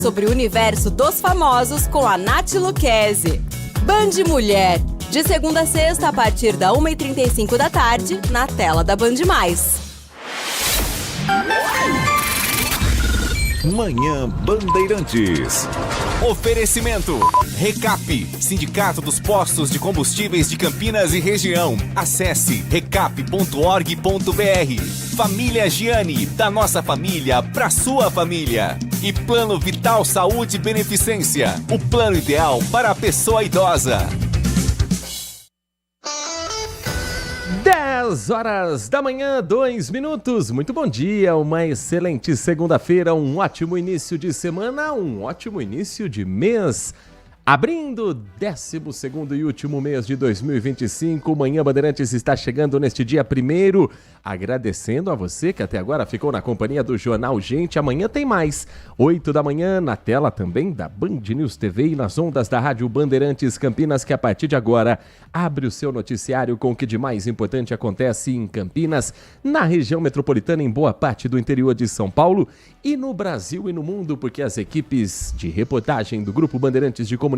Sobre o universo dos famosos com a Nath Lucchesi. Band Mulher, de segunda a sexta a partir da 1h35 da tarde, na tela da Band+. Manhã Bandeirantes. Oferecimento. Recap, Sindicato dos Postos de Combustíveis de Campinas e Região. Acesse recap.org.br. Família Giani, da nossa família pra sua família. E Plano Vital Saúde Beneficência, o plano ideal para a pessoa idosa. 10h da manhã, 2 minutos. Muito bom dia, uma excelente segunda-feira, um ótimo início de semana, um ótimo início de mês. Abrindo o 12º e último mês de 2025, Manhã Bandeirantes está chegando neste dia 1º, agradecendo a você que até agora ficou na companhia do Jornal Gente. Amanhã tem mais, 8 da manhã, na tela também da Band News TV e nas ondas da Rádio Bandeirantes Campinas, que a partir de agora abre o seu noticiário com o que de mais importante acontece em Campinas, na região metropolitana, em boa parte do interior de São Paulo e no Brasil e no mundo, porque as equipes de reportagem do Grupo Bandeirantes de Comunicação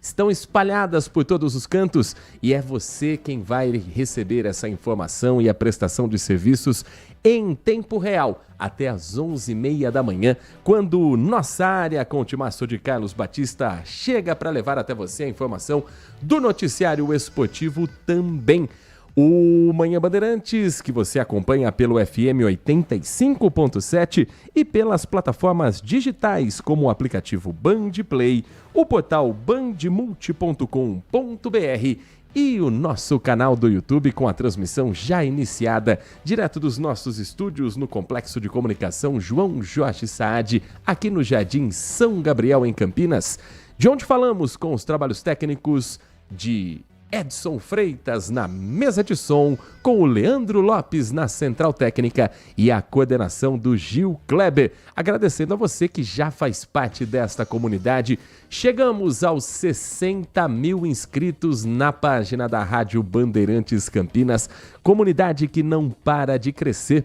estão espalhadas por todos os cantos e é você quem vai receber essa informação e a prestação de serviços em tempo real, até às 11h30 da manhã, quando nossa área com o timaço de Carlos Batista chega para levar até você a informação do noticiário esportivo também. O Manhã Bandeirantes, que você acompanha pelo FM 85.7 e pelas plataformas digitais como o aplicativo Band Play, o portal bandmulti.com.br e o nosso canal do YouTube com a transmissão já iniciada direto dos nossos estúdios no Complexo de Comunicação João Jorge Saad, aqui no Jardim São Gabriel, em Campinas, de onde falamos com os trabalhos técnicos de Edson Freitas na mesa de som, com o Leandro Lopes na central técnica e a coordenação do Gil Kleber. Agradecendo a você que já faz parte desta comunidade. Chegamos aos 60 mil inscritos na página da Rádio Bandeirantes Campinas, comunidade que não para de crescer.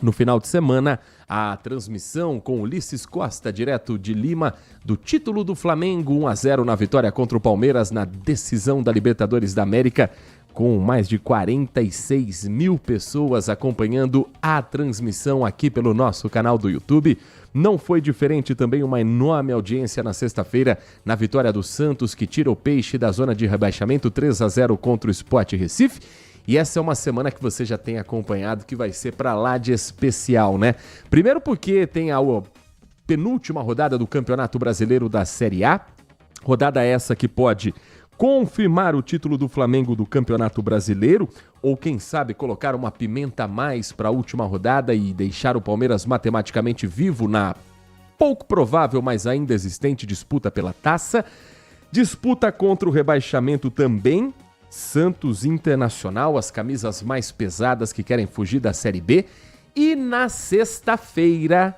No final de semana, a transmissão com Ulisses Costa, direto de Lima, do título do Flamengo, 1-0 na vitória contra o Palmeiras na decisão da Libertadores da América, com mais de 46 mil pessoas acompanhando a transmissão aqui pelo nosso canal do YouTube. Não foi diferente também, uma enorme audiência na sexta-feira, na vitória do Santos, que tira o Peixe da zona de rebaixamento, 3-0 contra o Sport Recife. E essa é uma semana que você já tem acompanhado, que vai ser pra lá de especial, né? Primeiro porque tem a penúltima rodada do Campeonato Brasileiro da Série A, rodada essa que pode confirmar o título do Flamengo do Campeonato Brasileiro, ou quem sabe colocar uma pimenta a mais para a última rodada e deixar o Palmeiras matematicamente vivo na pouco provável, mas ainda existente disputa pela taça. Disputa contra o rebaixamento também, Santos, Internacional, as camisas mais pesadas que querem fugir da Série B. E na sexta-feira,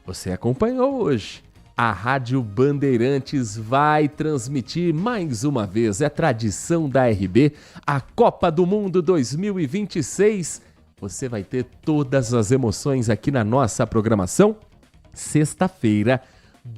você acompanhou hoje, a Rádio Bandeirantes vai transmitir mais uma vez, é tradição da RB, a Copa do Mundo 2026. Você vai ter todas as emoções aqui na nossa programação. Sexta-feira,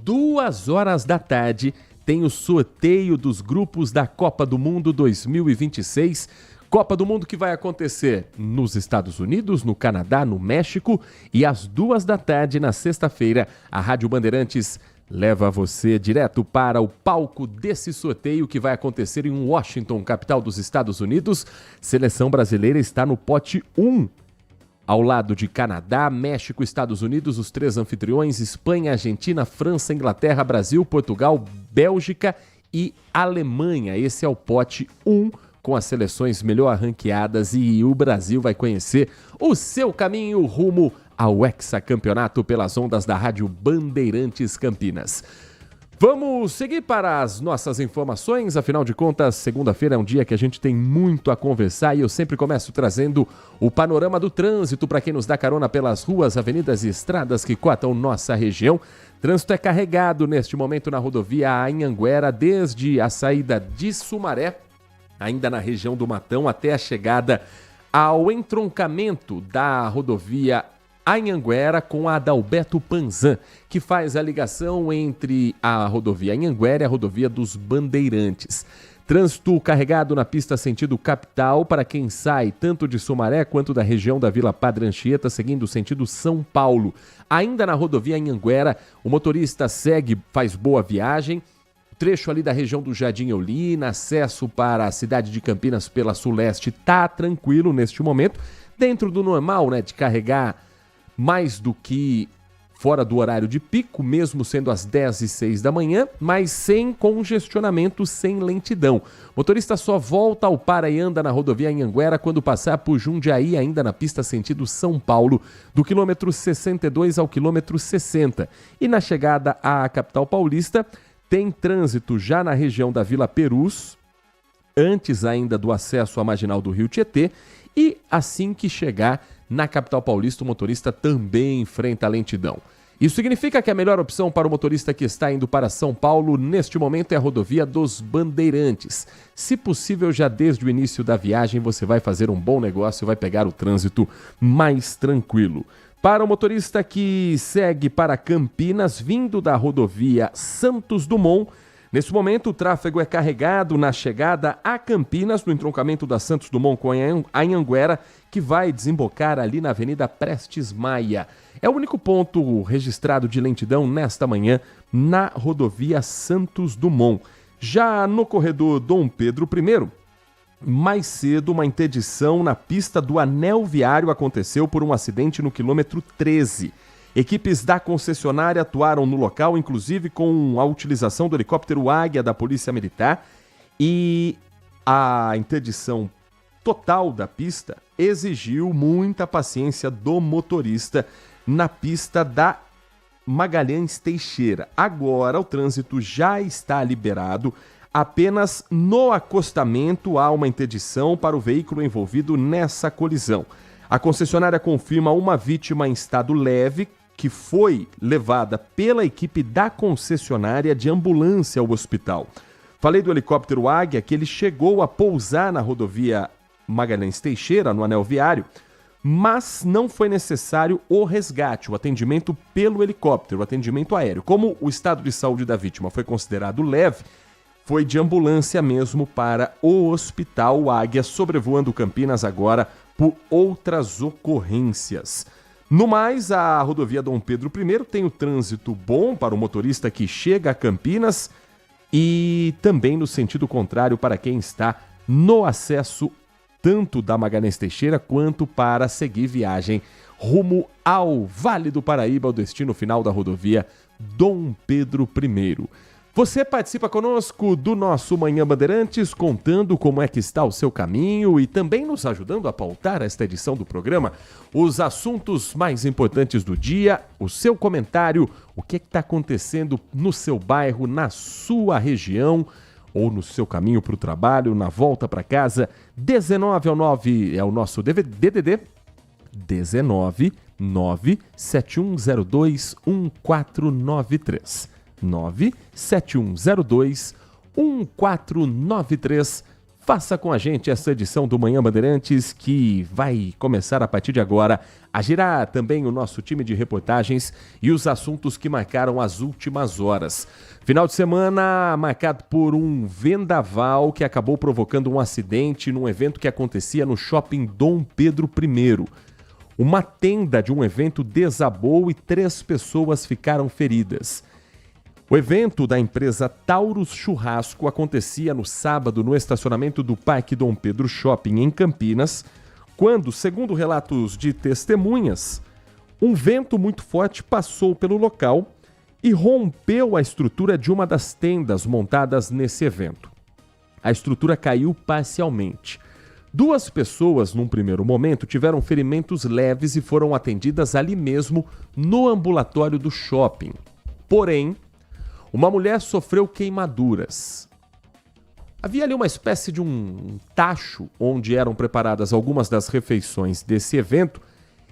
2h da tarde, tem o sorteio dos grupos da Copa do Mundo 2026. Copa do Mundo que vai acontecer nos Estados Unidos, no Canadá, no México. E às 2h da tarde, na sexta-feira, a Rádio Bandeirantes leva você direto para o palco desse sorteio que vai acontecer em Washington, capital dos Estados Unidos. Seleção brasileira está no pote 1. Ao lado de Canadá, México, Estados Unidos, os 3 anfitriões, Espanha, Argentina, França, Inglaterra, Brasil, Portugal, Bélgica e Alemanha. Esse é o pote 1, com as seleções melhor ranqueadas, e o Brasil vai conhecer o seu caminho rumo ao hexacampeonato pelas ondas da Rádio Bandeirantes Campinas. Vamos seguir para as nossas informações, afinal de contas, segunda-feira é um dia que a gente tem muito a conversar e eu sempre começo trazendo o panorama do trânsito para quem nos dá carona pelas ruas, avenidas e estradas que cortam nossa região. Trânsito é carregado neste momento na rodovia Anhanguera, desde a saída de Sumaré, ainda na região do Matão, até a chegada ao entroncamento da rodovia Anhanguera com a Adalberto Panzan, que faz a ligação entre a rodovia Anhanguera e a rodovia dos Bandeirantes. Trânsito carregado na pista sentido capital para quem sai tanto de Sumaré quanto da região da Vila Padre Anchieta, seguindo o sentido São Paulo. Ainda na rodovia Anhanguera, o motorista segue, faz boa viagem. O trecho ali da região do Jardim Eulina, acesso para a cidade de Campinas pela Sul-Leste, tá tranquilo neste momento. Dentro do normal, né, de carregar mais do que fora do horário de pico, mesmo sendo às 10h06 da manhã, mas sem congestionamento, sem lentidão. O motorista só volta ao para e anda na rodovia Anhanguera quando passar por Jundiaí, ainda na pista sentido São Paulo, do quilômetro 62 ao quilômetro 60. E na chegada à capital paulista, tem trânsito já na região da Vila Perus, antes ainda do acesso à marginal do Rio Tietê, e assim que chegar na capital paulista, o motorista também enfrenta a lentidão. Isso significa que a melhor opção para o motorista que está indo para São Paulo neste momento é a rodovia dos Bandeirantes. Se possível, já desde o início da viagem, você vai fazer um bom negócio e vai pegar o trânsito mais tranquilo. Para o motorista que segue para Campinas, vindo da rodovia Santos Dumont, nesse momento, o tráfego é carregado na chegada a Campinas, no entroncamento da Santos Dumont com a Anhanguera, que vai desembocar ali na Avenida Prestes Maia. É o único ponto registrado de lentidão nesta manhã na rodovia Santos Dumont. Já no corredor Dom Pedro I, mais cedo, uma interdição na pista do Anel Viário aconteceu por um acidente no quilômetro 13. Equipes da concessionária atuaram no local, inclusive com a utilização do helicóptero Águia da Polícia Militar, e a interdição total da pista exigiu muita paciência do motorista na pista da Magalhães Teixeira. Agora o trânsito já está liberado, apenas no acostamento há uma interdição para o veículo envolvido nessa colisão. A concessionária confirma uma vítima em estado leve, que foi levada pela equipe da concessionária de ambulância ao hospital. Falei do helicóptero Águia, que ele chegou a pousar na rodovia Magalhães Teixeira, no Anel Viário, mas não foi necessário o resgate, o atendimento pelo helicóptero, o atendimento aéreo. Como o estado de saúde da vítima foi considerado leve, foi de ambulância mesmo para o hospital Águia, sobrevoando Campinas agora por outras ocorrências. No mais, a rodovia Dom Pedro I tem o trânsito bom para o motorista que chega a Campinas e também no sentido contrário para quem está no acesso tanto da Magalhães Teixeira quanto para seguir viagem rumo ao Vale do Paraíba, o destino final da rodovia Dom Pedro I. Você participa conosco do nosso Manhã Bandeirantes, contando como é que está o seu caminho e também nos ajudando a pautar esta edição do programa, os assuntos mais importantes do dia, o seu comentário, o que está acontecendo no seu bairro, na sua região ou no seu caminho para o trabalho, na volta para casa. 19 é o nosso DDD, 19 97102 1493. 97102-1493. Faça com a gente essa edição do Manhã Bandeirantes, que vai começar a partir de agora a girar também o nosso time de reportagens e os assuntos que marcaram as últimas horas. Final de semana marcado por um vendaval que acabou provocando um acidente num evento que acontecia no Shopping Dom Pedro I. Uma tenda de um evento desabou e 3 pessoas ficaram feridas. O evento da empresa Taurus Churrasco acontecia no sábado no estacionamento do Parque Dom Pedro Shopping em Campinas, quando, segundo relatos de testemunhas, um vento muito forte passou pelo local e rompeu a estrutura de uma das tendas montadas nesse evento. A estrutura caiu parcialmente. 2 pessoas, num primeiro momento, tiveram ferimentos leves e foram atendidas ali mesmo no ambulatório do shopping. Porém, uma mulher sofreu queimaduras. Havia ali uma espécie de um tacho onde eram preparadas algumas das refeições desse evento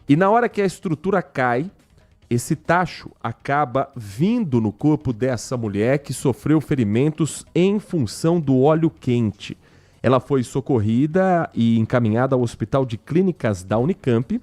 e na hora que a estrutura cai, esse tacho acaba vindo no corpo dessa mulher que sofreu ferimentos em função do óleo quente. Ela foi socorrida e encaminhada ao Hospital de Clínicas da Unicamp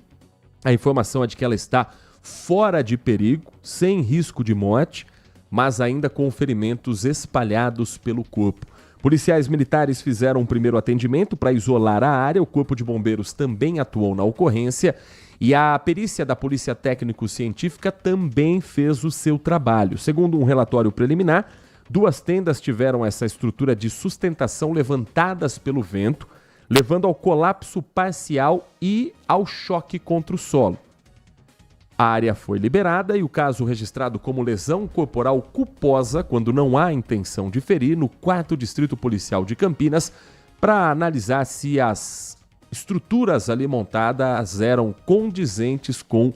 A informação é de que ela está fora de perigo, sem risco de morte, mas ainda com ferimentos espalhados pelo corpo. Policiais militares fizeram um primeiro atendimento para isolar a área, o Corpo de Bombeiros também atuou na ocorrência e a perícia da Polícia Técnico-Científica também fez o seu trabalho. Segundo um relatório preliminar, 2 tendas tiveram essa estrutura de sustentação levantadas pelo vento, levando ao colapso parcial e ao choque contra o solo. A área foi liberada e o caso registrado como lesão corporal culposa, quando não há intenção de ferir, no 4º Distrito Policial de Campinas, para analisar se as estruturas ali montadas eram condizentes com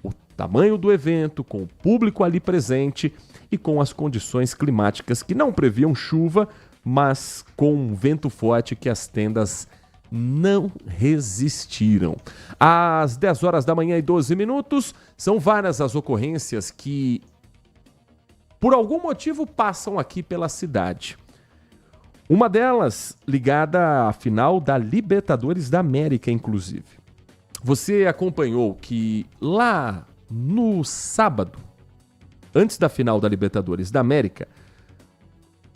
o tamanho do evento, com o público ali presente e com as condições climáticas que não previam chuva, mas com um vento forte que as tendas não resistiram. Às 10 horas da manhã e 12 minutos, são várias as ocorrências que, por algum motivo, passam aqui pela cidade. Uma delas ligada à final da Libertadores da América, inclusive. Você acompanhou que lá no sábado, antes da final da Libertadores da América,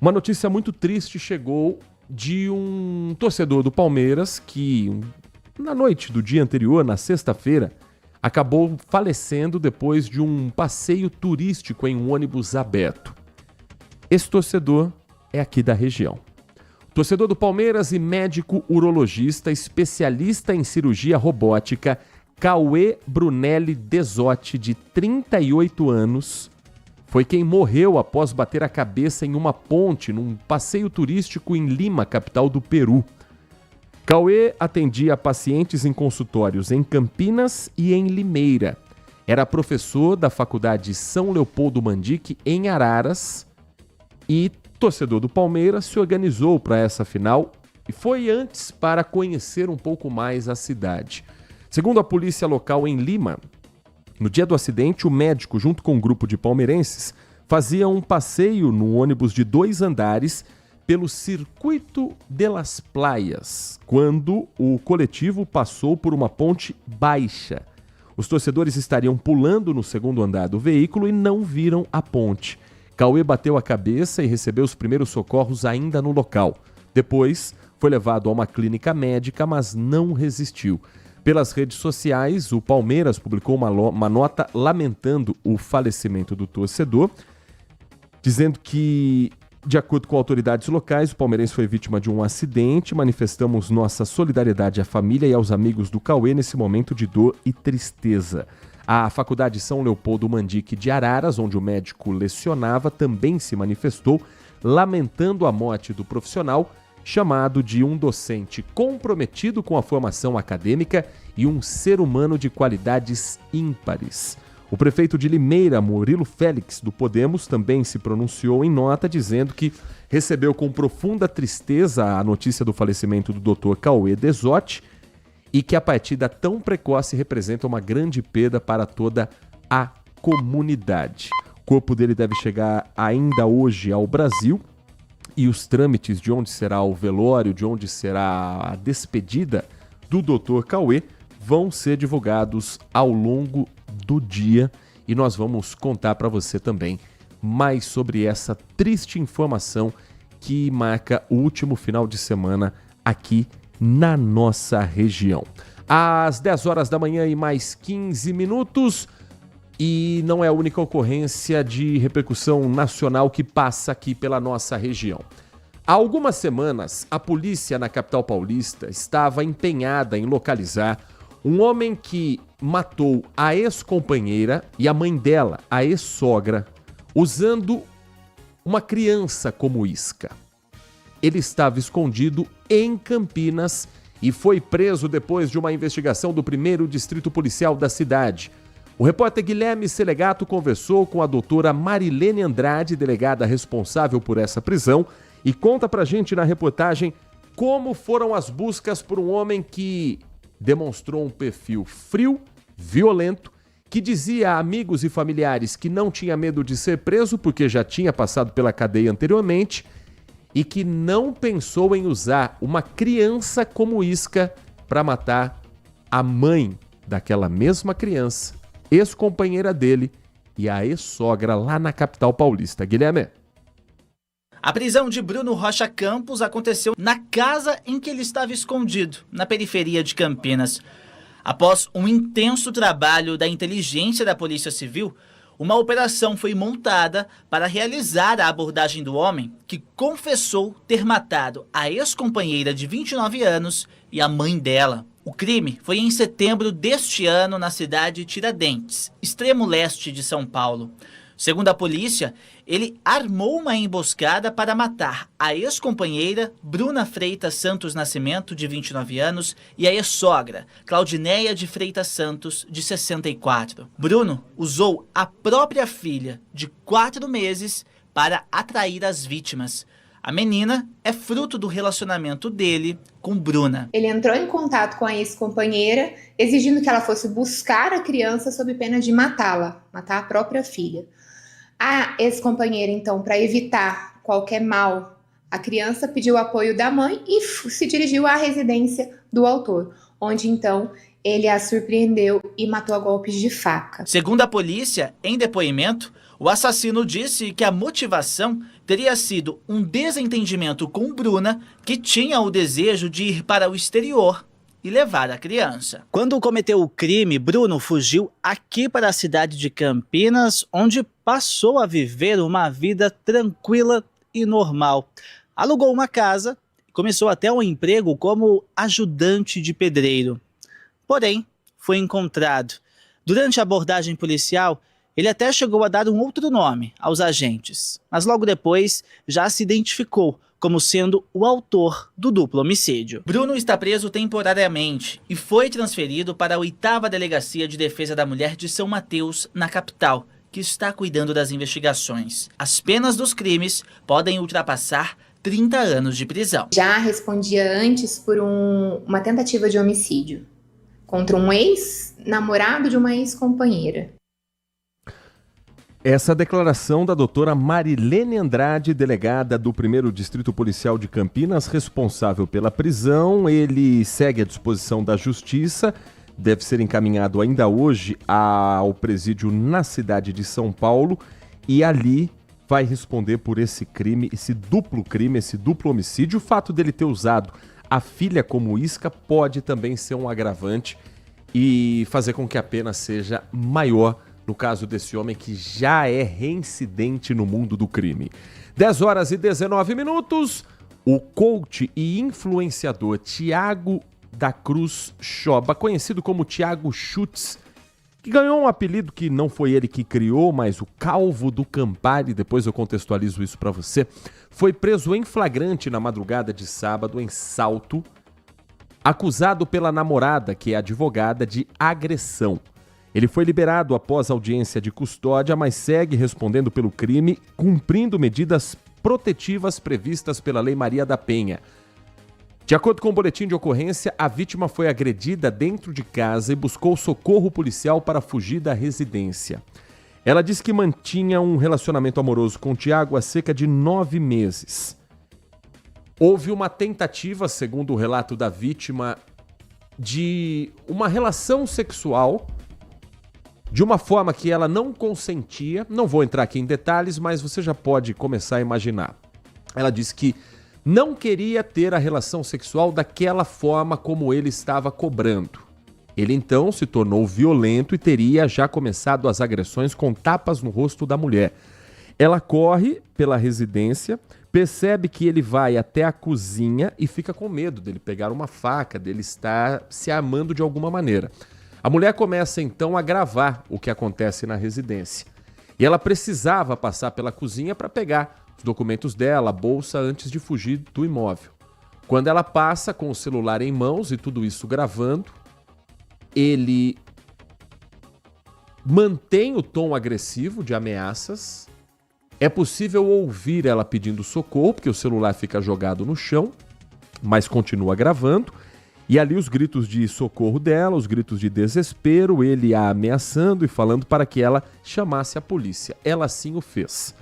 uma notícia muito triste chegou de um torcedor do Palmeiras que, na noite do dia anterior, na sexta-feira, acabou falecendo depois de um passeio turístico em um ônibus aberto. Esse torcedor é aqui da região. Torcedor do Palmeiras e médico urologista, especialista em cirurgia robótica, Cauê Brunelli Desotti, de 38 anos, foi quem morreu após bater a cabeça em uma ponte num passeio turístico em Lima, capital do Peru. Cauê atendia pacientes em consultórios em Campinas e em Limeira. Era professor da Faculdade São Leopoldo Mandique, em Araras, e torcedor do Palmeiras se organizou para essa final e foi antes para conhecer um pouco mais a cidade. Segundo a polícia local em Lima, no dia do acidente, o médico, junto com um grupo de palmeirenses, fazia um passeio no ônibus de 2 andares pelo Circuito de las Playas, quando o coletivo passou por uma ponte baixa. Os torcedores estariam pulando no 2º andar do veículo e não viram a ponte. Cauê bateu a cabeça e recebeu os primeiros socorros ainda no local. Depois, foi levado a uma clínica médica, mas não resistiu. Pelas redes sociais, o Palmeiras publicou uma nota lamentando o falecimento do torcedor, dizendo que, de acordo com autoridades locais, o palmeirense foi vítima de um acidente. Manifestamos nossa solidariedade à família e aos amigos do Cauê nesse momento de dor e tristeza. A Faculdade São Leopoldo Mandique de Araras, onde o médico lecionava, também se manifestou, lamentando a morte do profissional, chamado de um docente comprometido com a formação acadêmica e um ser humano de qualidades ímpares. O prefeito de Limeira, Murilo Félix, do Podemos, também se pronunciou em nota, dizendo que recebeu com profunda tristeza a notícia do falecimento do Dr. Cauê Desotti e que a partida tão precoce representa uma grande perda para toda a comunidade. O corpo dele deve chegar ainda hoje ao Brasil, e os trâmites de onde será o velório, de onde será a despedida do Dr. Cauê vão ser divulgados ao longo do dia e nós vamos contar para você também mais sobre essa triste informação que marca o último final de semana aqui na nossa região. Às 10 horas da manhã e mais 15 minutos, e não é a única ocorrência de repercussão nacional que passa aqui pela nossa região. Há algumas semanas, a polícia na capital paulista estava empenhada em localizar um homem que matou a ex-companheira e a mãe dela, a ex-sogra, usando uma criança como isca. Ele estava escondido em Campinas e foi preso depois de uma investigação do 1º Distrito Policial da cidade. O repórter Guilherme Selegato conversou com a doutora Marilene Andrade, delegada responsável por essa prisão, e conta pra gente na reportagem como foram as buscas por um homem que demonstrou um perfil frio, violento, que dizia a amigos e familiares que não tinha medo de ser preso porque já tinha passado pela cadeia anteriormente e que não pensou em usar uma criança como isca para matar a mãe daquela mesma criança, ex-companheira dele e a ex-sogra lá na capital paulista. Guilherme. A prisão de Bruno Rocha Campos aconteceu na casa em que ele estava escondido, na periferia de Campinas. Após um intenso trabalho da inteligência da Polícia Civil, uma operação foi montada para realizar a abordagem do homem que confessou ter matado a ex-companheira de 29 anos e a mãe dela. O crime foi em setembro deste ano na cidade de Tiradentes, extremo leste de São Paulo. Segundo a polícia, ele armou uma emboscada para matar a ex-companheira Bruna Freitas Santos Nascimento, de 29 anos, e a ex-sogra, Claudineia de Freitas Santos, de 64. Bruno usou a própria filha, de 4 meses, para atrair as vítimas. A menina é fruto do relacionamento dele com Bruna. Ele entrou em contato com a ex-companheira, exigindo que ela fosse buscar a criança sob pena de matá-la, matar a própria filha. A ex-companheira, então, para evitar qualquer mal, a criança pediu o apoio da mãe e se dirigiu à residência do autor, onde, então, ele a surpreendeu e matou a golpes de faca. Segundo a polícia, em depoimento, o assassino disse que a motivação teria sido um desentendimento com Bruna, que tinha o desejo de ir para o exterior e levar a criança. Quando cometeu o crime, Bruno fugiu aqui para a cidade de Campinas, onde passou a viver uma vida tranquila e normal. Alugou uma casa e começou até um emprego como ajudante de pedreiro. Porém, foi encontrado. Durante a abordagem policial, ele até chegou a dar um outro nome aos agentes, mas logo depois já se identificou como sendo o autor do duplo homicídio. Bruno está preso temporariamente e foi transferido para a 8ª Delegacia de Defesa da Mulher de São Mateus, na capital, que está cuidando das investigações. As penas dos crimes podem ultrapassar 30 anos de prisão. Já respondia antes por uma tentativa de homicídio contra um ex-namorado de uma ex-companheira. Essa declaração da doutora Marilene Andrade, delegada do 1º Distrito Policial de Campinas, responsável pela prisão. Ele segue à disposição da Justiça, deve ser encaminhado ainda hoje ao presídio na cidade de São Paulo e ali vai responder por esse crime, esse duplo homicídio. O fato dele ter usado a filha como isca pode também ser um agravante e fazer com que a pena seja maior no caso desse homem que já é reincidente no mundo do crime. 10h19, o coach e influenciador Thiago da Cruz Choba, conhecido como Thiago Chutes, que ganhou um apelido que não foi ele que criou, mas o Calvo do Campari, depois eu contextualizo isso para você, foi preso em flagrante na madrugada de sábado em Salto, acusado pela namorada, que é advogada, de agressão. Ele foi liberado após audiência de custódia, mas segue respondendo pelo crime, cumprindo medidas protetivas previstas pela Lei Maria da Penha. De acordo com o boletim de ocorrência, a vítima foi agredida dentro de casa e buscou socorro policial para fugir da residência. Ela disse que mantinha um relacionamento amoroso com o Thiago há cerca de 9 meses. Houve uma tentativa, segundo o relato da vítima, de uma relação sexual de uma forma que ela não consentia. Não vou entrar aqui em detalhes, mas você já pode começar a imaginar. Ela disse que não queria ter a relação sexual daquela forma como ele estava cobrando. Ele então se tornou violento e teria já começado as agressões com tapas no rosto da mulher. Ela corre pela residência, percebe que ele vai até a cozinha e fica com medo dele pegar uma faca, dele estar se armando de alguma maneira. A mulher começa então a gravar o que acontece na residência. E ela precisava passar pela cozinha para pegar os documentos dela, a bolsa, antes de fugir do imóvel. Quando ela passa com o celular em mãos e tudo isso gravando, ele mantém o tom agressivo de ameaças. É possível ouvir ela pedindo socorro, porque o celular fica jogado no chão, mas continua gravando. E ali os gritos de socorro dela, os gritos de desespero, ele a ameaçando e falando para que ela chamasse a polícia. Ela sim o fez.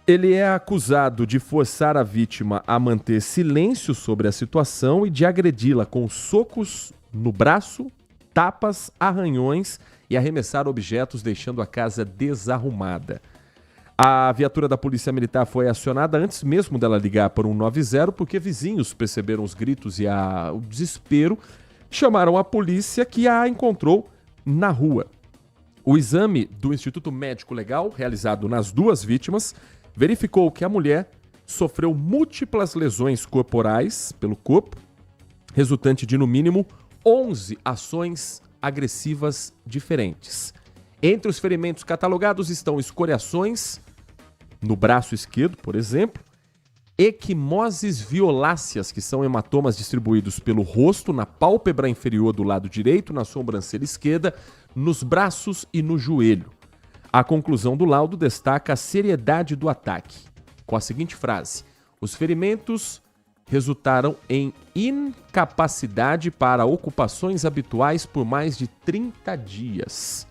Ele é acusado de forçar a vítima a manter silêncio sobre a situação e de agredi-la com socos no braço tapas, arranhões e arremessar objetos, deixando a casa desarrumada. A viatura da Polícia Militar foi acionada antes mesmo dela ligar para o 190, porque vizinhos perceberam os gritos e o desespero, chamaram a polícia, que a encontrou na rua. O exame do Instituto Médico Legal, realizado nas duas vítimas, verificou que a mulher sofreu múltiplas lesões corporais pelo corpo, resultante de, no mínimo, 11 ações agressivas diferentes. Entre os ferimentos catalogados estão escoriações no braço esquerdo, por exemplo, equimoses violáceas, que são hematomas distribuídos pelo rosto, na pálpebra inferior do lado direito, na sobrancelha esquerda, nos braços e no joelho. A conclusão do laudo destaca a seriedade do ataque, com a seguinte frase: os ferimentos resultaram em incapacidade para ocupações habituais por mais de 30 dias.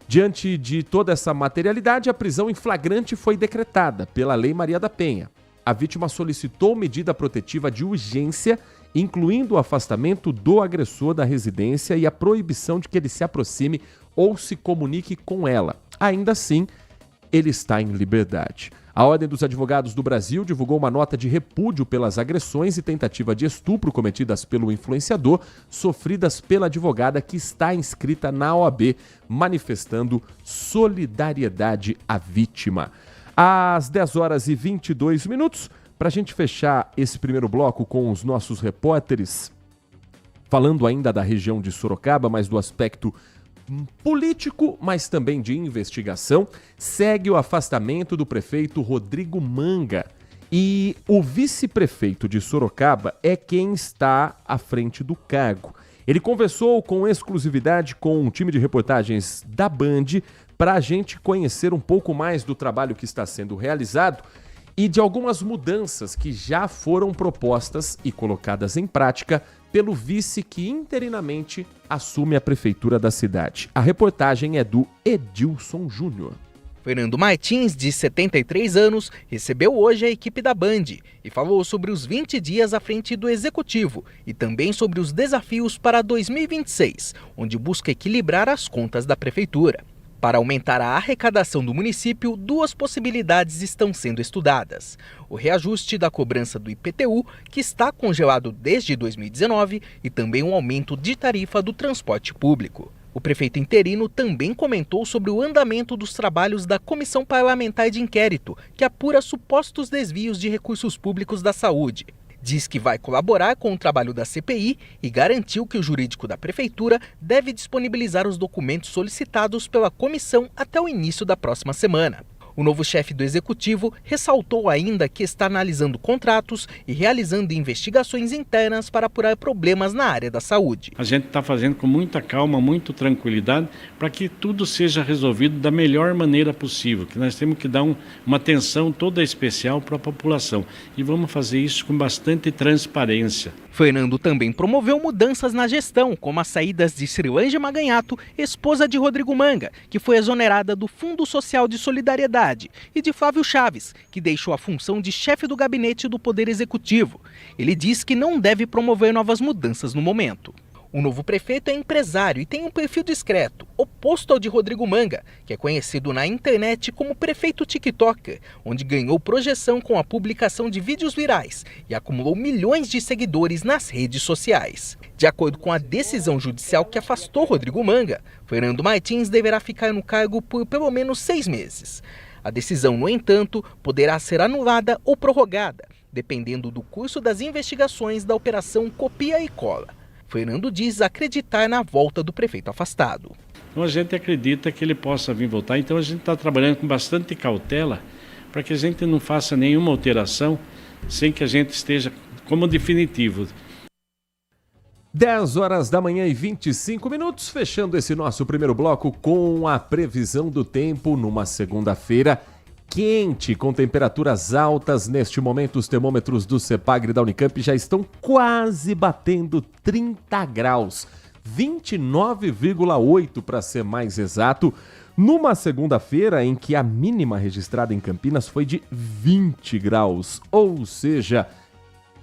Diante de toda essa materialidade, a prisão em flagrante foi decretada pela Lei Maria da Penha. A vítima solicitou medida protetiva de urgência, incluindo o afastamento do agressor da residência e a proibição de que ele se aproxime ou se comunique com ela. Ainda assim, ele está em liberdade. A Ordem dos Advogados do Brasil divulgou uma nota de repúdio pelas agressões e tentativa de estupro cometidas pelo influenciador, sofridas pela advogada que está inscrita na OAB, manifestando solidariedade à vítima. Às 10 horas e 22 minutos, para a gente fechar esse primeiro bloco com os nossos repórteres, falando ainda da região de Sorocaba, mas do aspecto político, mas também de investigação, segue o afastamento do prefeito Rodrigo Manga. E o vice-prefeito de Sorocaba é quem está à frente do cargo. Ele conversou com exclusividade com um time de reportagens da Band para a gente conhecer um pouco mais do trabalho que está sendo realizado e de algumas mudanças que já foram propostas e colocadas em prática pelo vice que interinamente assume a prefeitura da cidade. A reportagem é do Edilson Júnior. Fernando Martins, de 73 anos, recebeu hoje a equipe da Band e falou sobre os 20 dias à frente do Executivo e também sobre os desafios para 2026, onde busca equilibrar as contas da prefeitura. Para aumentar a arrecadação do município, duas possibilidades estão sendo estudadas: o reajuste da cobrança do IPTU, que está congelado desde 2019, e também um aumento de tarifa do transporte público. O prefeito interino também comentou sobre o andamento dos trabalhos da Comissão Parlamentar de Inquérito, que apura supostos desvios de recursos públicos da saúde. Diz que vai colaborar com o trabalho da CPI e garantiu que o jurídico da prefeitura deve disponibilizar os documentos solicitados pela comissão até o início da próxima semana. O novo chefe do executivo ressaltou ainda que está analisando contratos e realizando investigações internas para apurar problemas na área da saúde. A gente está fazendo com muita calma, muita tranquilidade, para que tudo seja resolvido da melhor maneira possível, que nós temos que dar uma atenção toda especial para a população. E vamos fazer isso com bastante transparência. Fernando também promoveu mudanças na gestão, como as saídas de Srilange Maganhato, esposa de Rodrigo Manga, que foi exonerada do Fundo Social de Solidariedade, e de Flávio Chaves, que deixou a função de chefe do gabinete do Poder Executivo. Ele diz que não deve promover novas mudanças no momento. O novo prefeito é empresário e tem um perfil discreto, oposto ao de Rodrigo Manga, que é conhecido na internet como prefeito TikToker, onde ganhou projeção com a publicação de vídeos virais e acumulou milhões de seguidores nas redes sociais. De acordo com a decisão judicial que afastou Rodrigo Manga, Fernando Martins deverá ficar no cargo por pelo menos 6 meses. A decisão, no entanto, poderá ser anulada ou prorrogada, dependendo do curso das investigações da Operação Copia e Cola. Fernando diz acreditar na volta do prefeito afastado. Então a gente acredita que ele possa vir voltar, então a gente está trabalhando com bastante cautela para que a gente não faça nenhuma alteração sem que a gente esteja como definitivo. 10 horas da manhã e 25 minutos, fechando esse nosso primeiro bloco com a previsão do tempo numa segunda-feira quente, com temperaturas altas. Neste momento, os termômetros do CEPAGRE da Unicamp já estão quase batendo 30 graus, 29,8 para ser mais exato, numa segunda-feira em que a mínima registrada em Campinas foi de 20 graus, ou seja,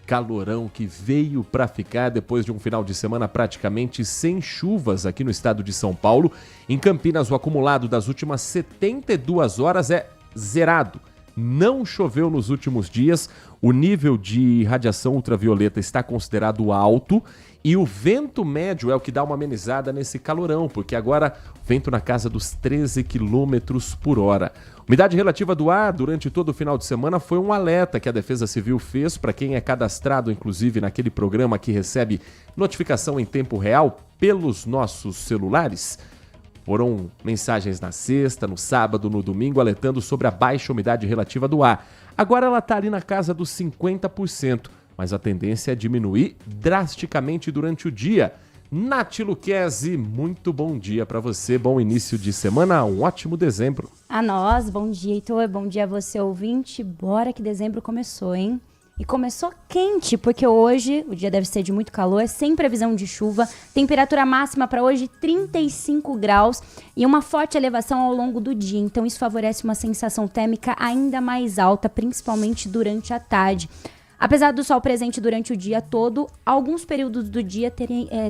calorão que veio para ficar depois de um final de semana praticamente sem chuvas aqui no estado de São Paulo. Em Campinas, o acumulado das últimas 72 horas é zerado. Não choveu nos últimos dias, o nível de radiação ultravioleta está considerado alto e o vento médio é o que dá uma amenizada nesse calorão, porque agora o vento na casa dos 13 km por hora. Umidade relativa do ar durante todo o final de semana foi um alerta que a Defesa Civil fez para quem é cadastrado, inclusive, naquele programa que recebe notificação em tempo real pelos nossos celulares. Foram mensagens na sexta, no sábado, no domingo, alertando sobre a baixa umidade relativa do ar. Agora ela está ali na casa dos 50%, mas a tendência é diminuir drasticamente durante o dia. Nath Luquezzi, muito bom dia para você, bom início de semana, um ótimo dezembro. A nós, bom dia, Heitor, bom dia a você, ouvinte. Bora que dezembro começou, hein? E começou quente, porque hoje o dia deve ser de muito calor, sem previsão de chuva, temperatura máxima para hoje 35 graus e uma forte elevação ao longo do dia. Então isso favorece uma sensação térmica ainda mais alta, principalmente durante a tarde. Apesar do sol presente durante o dia todo, alguns períodos do dia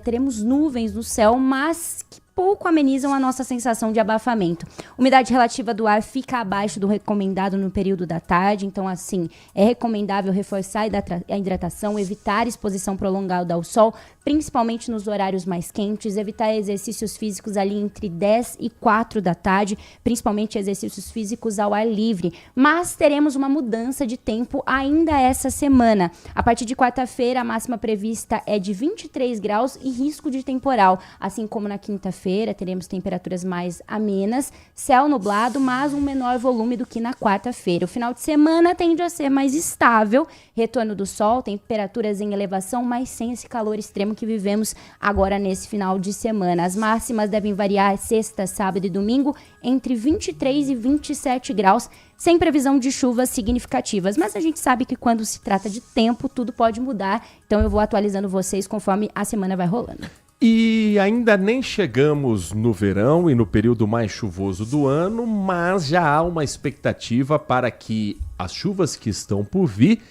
teremos nuvens no céu, mas que pouco amenizam a nossa sensação de abafamento. Umidade relativa do ar fica abaixo do recomendado no período da tarde, então assim, é recomendável reforçar a hidratação, evitar exposição prolongada ao sol, principalmente nos horários mais quentes, evitar exercícios físicos ali entre 10 e 4 da tarde, principalmente exercícios físicos ao ar livre. Mas teremos uma mudança de tempo ainda essa semana. A partir de quarta-feira, a máxima prevista é de 23 graus e risco de temporal, assim como na quinta-feira teremos temperaturas mais amenas, céu nublado, mas um menor volume do que na quarta-feira. O final de semana tende a ser mais estável, retorno do sol, temperaturas em elevação, mas sem esse calor extremo que vivemos agora nesse final de semana. As máximas devem variar sexta, sábado e domingo entre 23 e 27 graus, sem previsão de chuvas significativas. Mas a gente sabe que quando se trata de tempo, tudo pode mudar, então eu vou atualizando vocês conforme a semana vai rolando. E ainda nem chegamos no verão e no período mais chuvoso do ano, mas já há uma expectativa para que as chuvas que estão por vir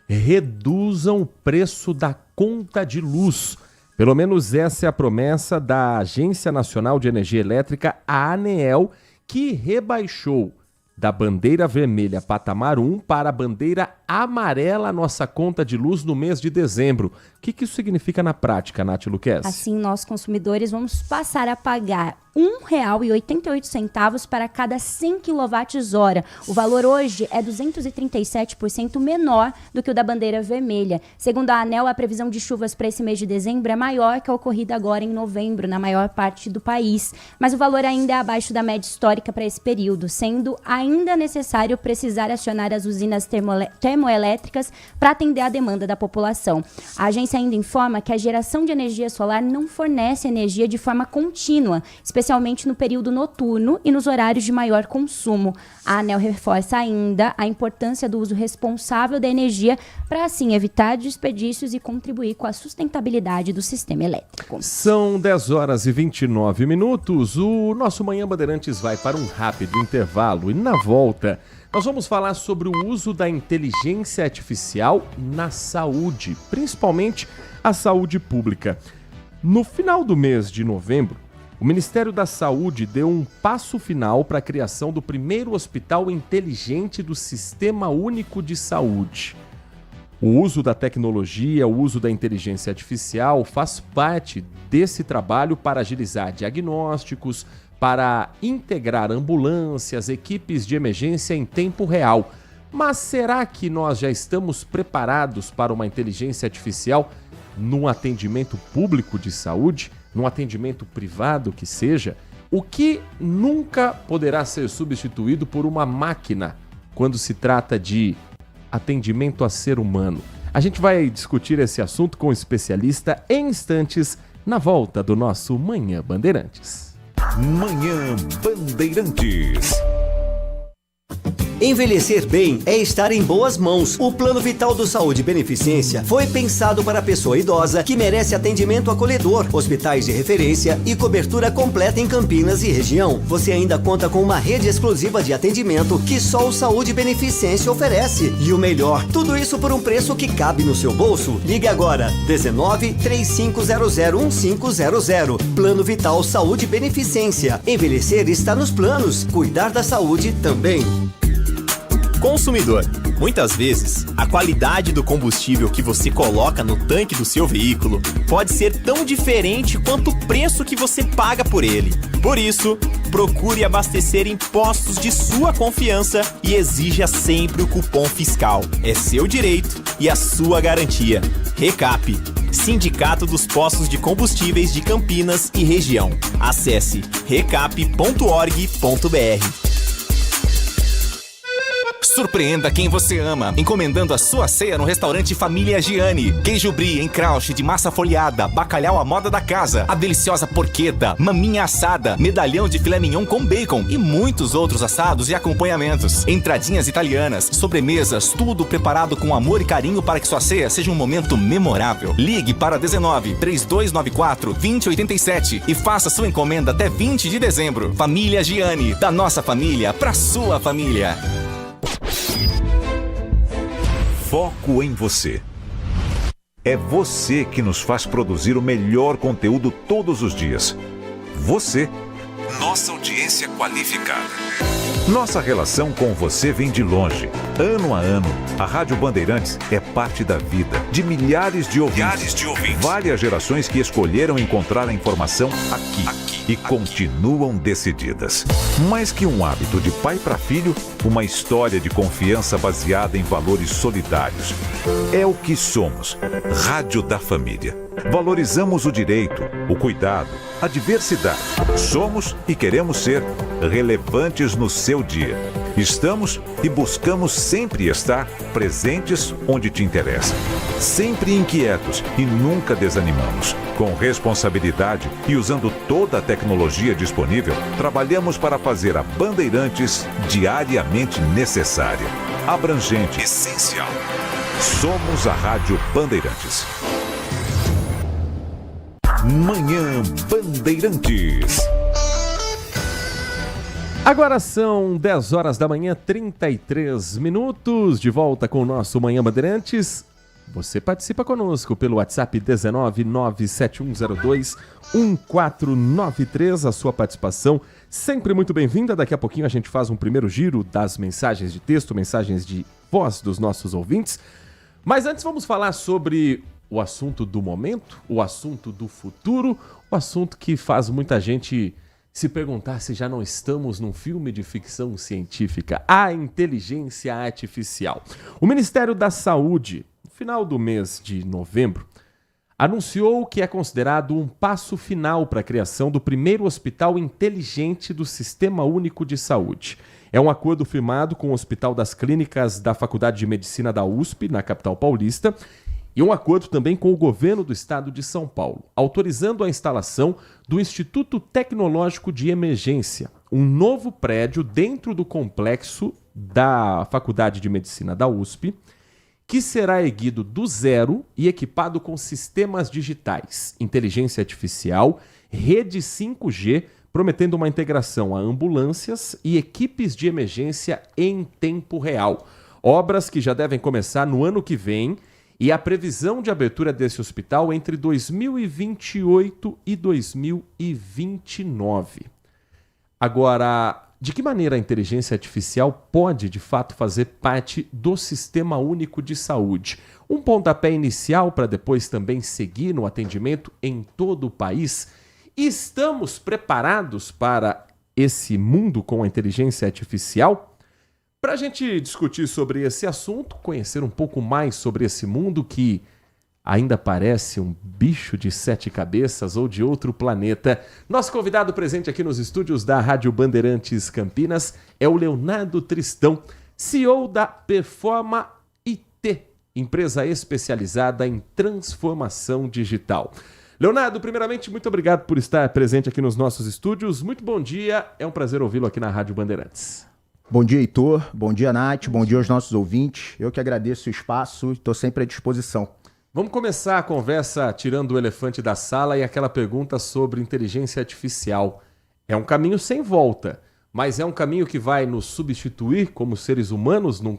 reduzam o preço da conta de luz. Pelo menos essa é a promessa da Agência Nacional de Energia Elétrica, a ANEEL, que rebaixou da bandeira vermelha patamar 1 para a bandeira amarela a nossa conta de luz no mês de dezembro. O que isso significa na prática, Nath Luquezzi? Assim, nós consumidores vamos passar a pagar R$ 1,88 para cada 100 kWh. O valor hoje é 237% menor do que o da bandeira vermelha. Segundo a ANEEL, a previsão de chuvas para esse mês de dezembro é maior que a ocorrida agora em novembro, na maior parte do país. Mas o valor ainda é abaixo da média histórica para esse período, sendo ainda necessário precisar acionar as usinas termoelétricas para atender a demanda da população. A agência ainda informa que a geração de energia solar não fornece energia de forma contínua, especialmente no período noturno e nos horários de maior consumo. A ANEEL reforça ainda a importância do uso responsável da energia para, assim, evitar desperdícios e contribuir com a sustentabilidade do sistema elétrico. São 10 horas e 29 minutos. O nosso Manhã Bandeirantes vai para um rápido intervalo e na volta nós vamos falar sobre o uso da inteligência artificial na saúde, principalmente a saúde pública. No final do mês de novembro, o Ministério da Saúde deu um passo final para a criação do primeiro hospital inteligente do Sistema Único de Saúde. O uso da tecnologia, o uso da inteligência artificial faz parte desse trabalho para agilizar diagnósticos, para integrar ambulâncias, equipes de emergência em tempo real. Mas será que nós já estamos preparados para uma inteligência artificial num atendimento público de saúde, num atendimento privado que seja? O que nunca poderá ser substituído por uma máquina quando se trata de atendimento a ser humano? A gente vai discutir esse assunto com um especialista em instantes na volta do nosso Manhã Bandeirantes. Manhã Bandeirantes. Envelhecer bem é estar em boas mãos. O Plano Vital do Saúde Beneficência foi pensado para a pessoa idosa que merece atendimento acolhedor, hospitais de referência e cobertura completa em Campinas e região. Você ainda conta com uma rede exclusiva de atendimento que só o Saúde Beneficência oferece. E o melhor, tudo isso por um preço que cabe no seu bolso. Ligue agora, 19 3500 1500. Plano Vital Saúde Beneficência. Envelhecer está nos planos, cuidar da saúde também. Consumidor, muitas vezes, a qualidade do combustível que você coloca no tanque do seu veículo pode ser tão diferente quanto o preço que você paga por ele. Por isso, procure abastecer em postos de sua confiança e exija sempre o cupom fiscal. É seu direito e a sua garantia. Recap, Sindicato dos Postos de Combustíveis de Campinas e Região. Acesse recap.org.br. Surpreenda quem você ama, encomendando a sua ceia no restaurante Família Giani. Queijo brie em crouch de massa folhada, bacalhau à moda da casa, a deliciosa porqueta, maminha assada, medalhão de filé mignon com bacon e muitos outros assados e acompanhamentos. Entradinhas italianas, sobremesas, tudo preparado com amor e carinho para que sua ceia seja um momento memorável. Ligue para 19 3294 2087 e faça sua encomenda até 20 de dezembro. Família Giani, da nossa família para sua família. Foco em você. É você que nos faz produzir o melhor conteúdo todos os dias. Você, nossa audiência qualificada. Nossa relação com você vem de longe. Ano a ano, a Rádio Bandeirantes é parte da vida de milhares de ouvintes. Várias gerações que escolheram encontrar a informação aqui e continuam decididas. Mais que um hábito de pai para filho, uma história de confiança baseada em valores solidários. É o que somos. Rádio da Família. Valorizamos o direito, o cuidado, a diversidade. Somos e queremos ser relevantes no seu dia. Estamos e buscamos sempre estar presentes onde te interessa. Sempre inquietos e nunca desanimamos. Com responsabilidade e usando toda a tecnologia disponível, trabalhamos para fazer a Bandeirantes diariamente necessária, abrangente, essencial. Somos a Rádio Bandeirantes. Manhã Bandeirantes. Agora são 10 horas da manhã, 33 minutos, de volta com o nosso Manhã Bandeirantes. Você participa conosco pelo WhatsApp 19 97102 1493. A sua participação sempre muito bem-vinda. Daqui a pouquinho a gente faz um primeiro giro das mensagens de texto, mensagens de voz dos nossos ouvintes. Mas antes vamos falar sobre o assunto do momento, o assunto do futuro, o assunto que faz muita gente se perguntar se já não estamos num filme de ficção científica, a inteligência artificial. O Ministério da Saúde, no final do mês de novembro, anunciou que é considerado um passo final para a criação do primeiro hospital inteligente do Sistema Único de Saúde. É um acordo firmado com o Hospital das Clínicas da Faculdade de Medicina da USP, na capital paulista, e um acordo também com o governo do estado de São Paulo, autorizando a instalação do Instituto Tecnológico de Emergência, um novo prédio dentro do complexo da Faculdade de Medicina da USP, que será erguido do zero e equipado com sistemas digitais, inteligência artificial, rede 5G, prometendo uma integração a ambulâncias e equipes de emergência em tempo real. Obras que já devem começar no ano que vem, e a previsão de abertura desse hospital entre 2028 e 2029. Agora, de que maneira a inteligência artificial pode, de fato, fazer parte do Sistema Único de Saúde? Um pontapé inicial para depois também seguir no atendimento em todo o país? Estamos preparados para esse mundo com a inteligência artificial? Para a gente discutir sobre esse assunto, conhecer um pouco mais sobre esse mundo que ainda parece um bicho de 7 cabeças ou de outro planeta, nosso convidado presente aqui nos estúdios da Rádio Bandeirantes Campinas é o Leonardo Tristão, CEO da Performa IT, empresa especializada em transformação digital. Leonardo, primeiramente, muito obrigado por estar presente aqui nos nossos estúdios. Muito bom dia, é um prazer ouvi-lo aqui na Rádio Bandeirantes. Bom dia, Heitor. Bom dia, Nath. Bom dia aos nossos ouvintes. Eu que agradeço o espaço e estou sempre à disposição. Vamos começar a conversa tirando o elefante da sala e aquela pergunta sobre inteligência artificial. É um caminho sem volta, mas é um caminho que vai nos substituir como seres humanos num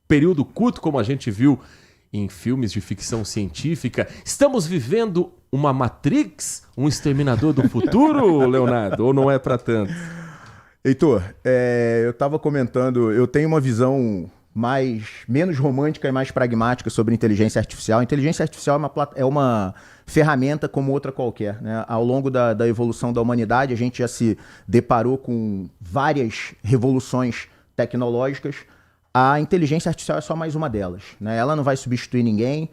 período curto, como a gente viu em filmes de ficção científica. Estamos vivendo uma Matrix? Um exterminador do futuro, Leonardo? Ou não é para tanto? Heitor, eu estava comentando, eu tenho uma visão menos romântica e mais pragmática sobre inteligência artificial. A inteligência artificial é uma ferramenta como outra qualquer, né? Ao longo da evolução da humanidade, a gente já se deparou com várias revoluções tecnológicas. A inteligência artificial é só mais uma delas, né? Ela não vai substituir ninguém.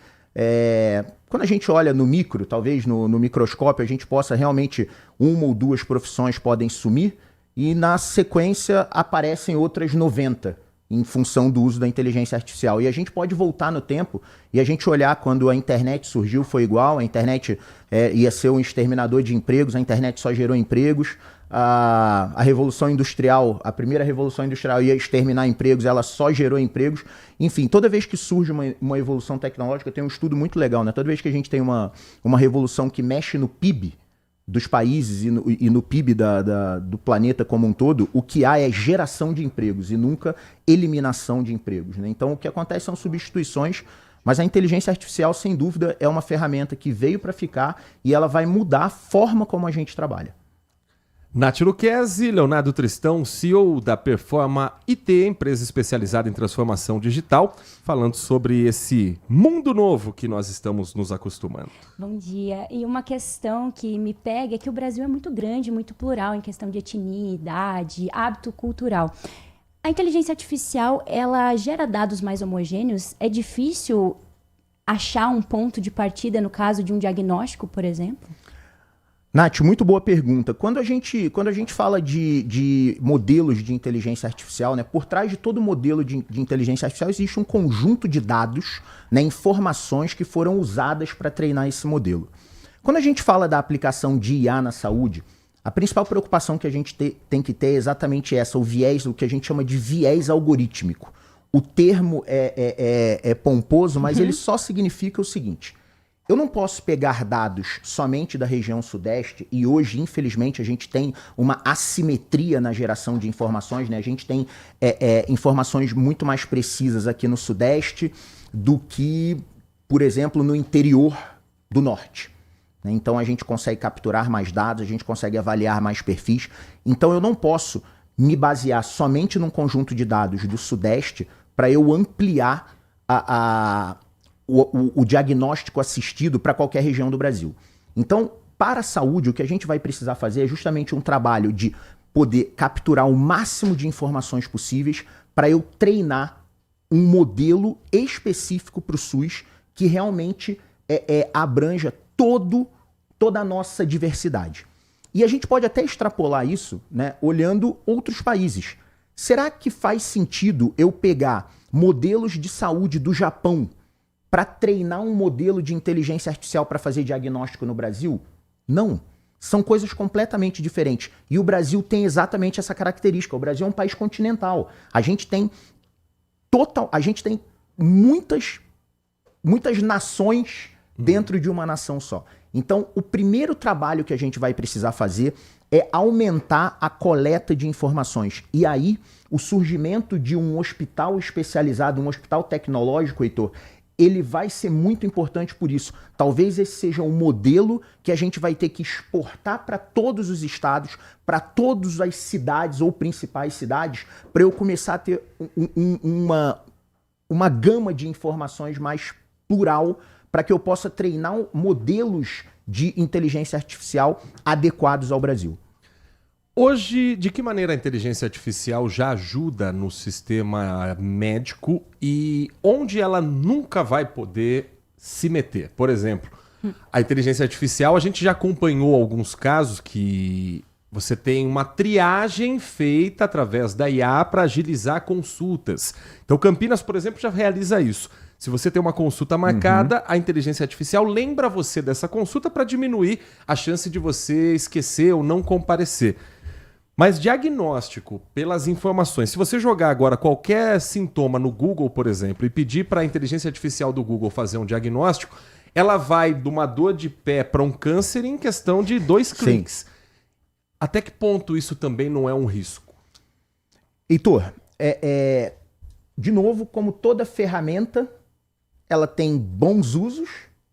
Quando a gente olha no micro, talvez no microscópio, a gente possa realmente, uma ou duas profissões podem sumir, e na sequência aparecem outras 90 em função do uso da inteligência artificial. E a gente pode voltar no tempo e a gente olhar quando a internet surgiu, foi igual, a internet ia ser um exterminador de empregos, a internet só gerou empregos, a Revolução Industrial, a primeira Revolução Industrial ia exterminar empregos, ela só gerou empregos. Enfim, toda vez que surge uma evolução tecnológica, tem um estudo muito legal, né? Toda vez que a gente tem uma revolução que mexe no PIB dos países e no PIB do planeta como um todo, o que há é geração de empregos e nunca eliminação de empregos, né? Então, o que acontece são substituições, mas a inteligência artificial, sem dúvida, é uma ferramenta que veio para ficar e ela vai mudar a forma como a gente trabalha. Nath Lucchesi, Leonardo Tristão, CEO da Performa IT, empresa especializada em transformação digital, falando sobre esse mundo novo que nós estamos nos acostumando. Bom dia. E uma questão que me pega é que o Brasil é muito grande, muito plural em questão de etnia, idade, hábito cultural. A inteligência artificial, ela gera dados mais homogêneos? É difícil achar um ponto de partida no caso de um diagnóstico, por exemplo? Nath, muito boa pergunta. Quando a gente fala de modelos de inteligência artificial, né, por trás de todo modelo de inteligência artificial existe um conjunto de dados, né, informações que foram usadas para treinar esse modelo. Quando a gente fala da aplicação de IA na saúde, a principal preocupação que a gente tem que ter é exatamente essa, o que a gente chama de viés algorítmico. O termo é pomposo, mas ele só significa o seguinte: eu não posso pegar dados somente da região sudeste, e hoje, infelizmente, a gente tem uma assimetria na geração de informações, né? A gente tem informações muito mais precisas aqui no sudeste do que, por exemplo, no interior do norte, né? Então a gente consegue capturar mais dados, a gente consegue avaliar mais perfis. Então eu não posso me basear somente num conjunto de dados do sudeste para eu ampliar o diagnóstico assistido para qualquer região do Brasil. Então, para a saúde, o que a gente vai precisar fazer é justamente um trabalho de poder capturar o máximo de informações possíveis para eu treinar um modelo específico para o SUS que realmente abranja toda a nossa diversidade. E a gente pode até extrapolar isso, né, olhando outros países. Será que faz sentido eu pegar modelos de saúde do Japão para treinar um modelo de inteligência artificial para fazer diagnóstico no Brasil? Não. São coisas completamente diferentes. E o Brasil tem exatamente essa característica. O Brasil é um país continental. A gente tem muitas nações dentro de uma nação só. Então, o primeiro trabalho que a gente vai precisar fazer é aumentar a coleta de informações. E aí, o surgimento de um hospital especializado, um hospital tecnológico, Heitor, ele vai ser muito importante por isso. Talvez esse seja um modelo que a gente vai ter que exportar para todos os estados, para todas as cidades ou principais cidades, para eu começar a ter uma gama de informações mais plural, para que eu possa treinar modelos de inteligência artificial adequados ao Brasil. Hoje, de que maneira a inteligência artificial já ajuda no sistema médico e onde ela nunca vai poder se meter? Por exemplo, a inteligência artificial, a gente já acompanhou alguns casos que você tem uma triagem feita através da IA para agilizar consultas. Então, Campinas, por exemplo, já realiza isso. Se você tem uma consulta marcada, a inteligência artificial lembra você dessa consulta para diminuir a chance de você esquecer ou não comparecer. Mas diagnóstico, pelas informações, se você jogar agora qualquer sintoma no Google, por exemplo, e pedir para a inteligência artificial do Google fazer um diagnóstico, ela vai de uma dor de pé para um câncer em questão de 2 cliques. Até que ponto isso também não é um risco? Heitor, de novo, como toda ferramenta, ela tem bons usos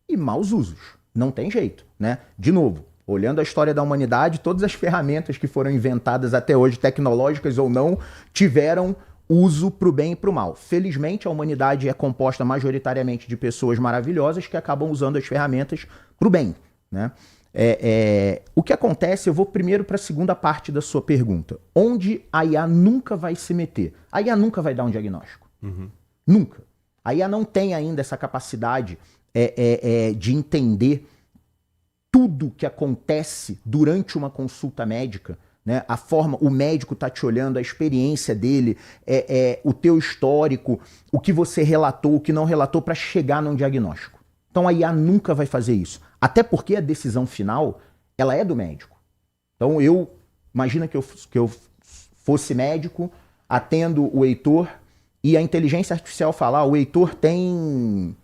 e maus usos. Não tem jeito, né? De novo, olhando a história da humanidade, todas as ferramentas que foram inventadas até hoje, tecnológicas ou não, tiveram uso para o bem e para o mal. Felizmente, a humanidade é composta majoritariamente de pessoas maravilhosas que acabam usando as ferramentas para o bem, né? O que acontece, eu vou primeiro para a segunda parte da sua pergunta. Onde a IA nunca vai se meter? A IA nunca vai dar um diagnóstico. Nunca. A IA não tem ainda essa capacidade de entender tudo que acontece durante uma consulta médica, né? A forma, o médico tá te olhando, a experiência dele, o teu histórico, o que você relatou, o que não relatou para chegar num diagnóstico. Então a IA nunca vai fazer isso. Até porque a decisão final, ela é do médico. Então imagina que eu fosse médico, atendo o Heitor e a inteligência artificial falar, o Heitor tem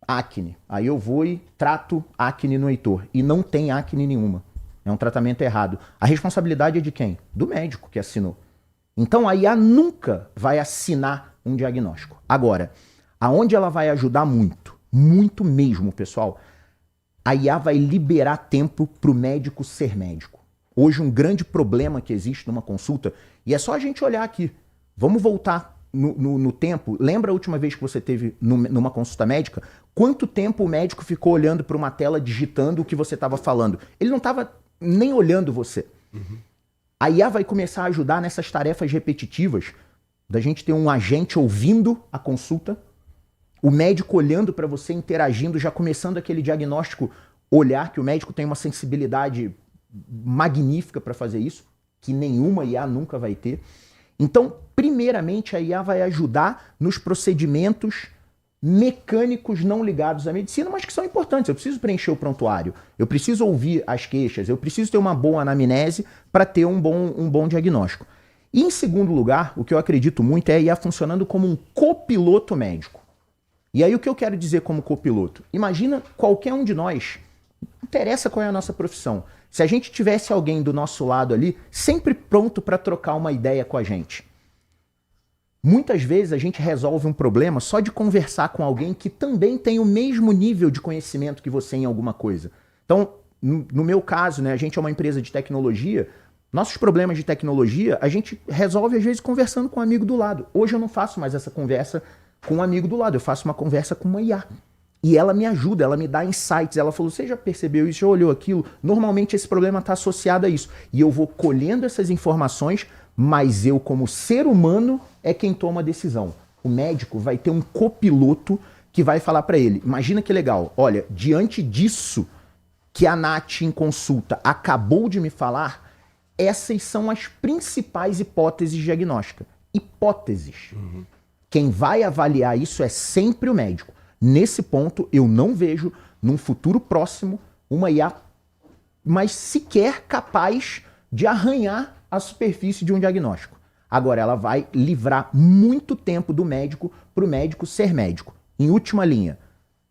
acne. Aí eu vou e trato acne no Heitor. E não tem acne nenhuma. É um tratamento errado. A responsabilidade é de quem? Do médico que assinou. Então a IA nunca vai assinar um diagnóstico. Agora, aonde ela vai ajudar muito, muito mesmo, pessoal, a IA vai liberar tempo para o médico ser médico. Hoje um grande problema que existe numa consulta, e é só a gente olhar aqui. Vamos voltar no tempo. Lembra a última vez que você teve numa consulta médica? Quanto tempo o médico ficou olhando para uma tela, digitando o que você estava falando? Ele não estava nem olhando você. A IA vai começar a ajudar nessas tarefas repetitivas, da gente ter um agente ouvindo a consulta, o médico olhando para você, interagindo, já começando aquele diagnóstico, olhar que o médico tem uma sensibilidade magnífica para fazer isso, que nenhuma IA nunca vai ter. Então, primeiramente, a IA vai ajudar nos procedimentos mecânicos não ligados à medicina, mas que são importantes. Eu preciso preencher o prontuário, eu preciso ouvir as queixas, eu preciso ter uma boa anamnese para ter um bom diagnóstico. E, em segundo lugar, o que eu acredito muito é a IA funcionando como um copiloto médico. E aí o que eu quero dizer como copiloto? Imagina qualquer um de nós, não interessa qual é a nossa profissão, se a gente tivesse alguém do nosso lado ali, sempre pronto para trocar uma ideia com a gente. Muitas vezes a gente resolve um problema só de conversar com alguém que também tem o mesmo nível de conhecimento que você em alguma coisa. Então, no meu caso, né, a gente é uma empresa de tecnologia, nossos problemas de tecnologia a gente resolve às vezes conversando com um amigo do lado. Hoje eu não faço mais essa conversa com um amigo do lado, eu faço uma conversa com uma IA. E ela me ajuda, ela me dá insights. Ela falou, você já percebeu isso, já olhou aquilo? Normalmente esse problema está associado a isso. E eu vou colhendo essas informações, mas eu, como ser humano, é quem toma a decisão. O médico vai ter um copiloto que vai falar para ele. Imagina que legal, olha, diante disso que a Nath em consulta acabou de me falar, essas são as principais hipóteses diagnósticas. Hipóteses. Quem vai avaliar isso é sempre o médico. Nesse ponto, eu não vejo, num futuro próximo, uma IA mas sequer capaz de arranhar a superfície de um diagnóstico. Agora, ela vai livrar muito tempo do médico para o médico ser médico. Em última linha,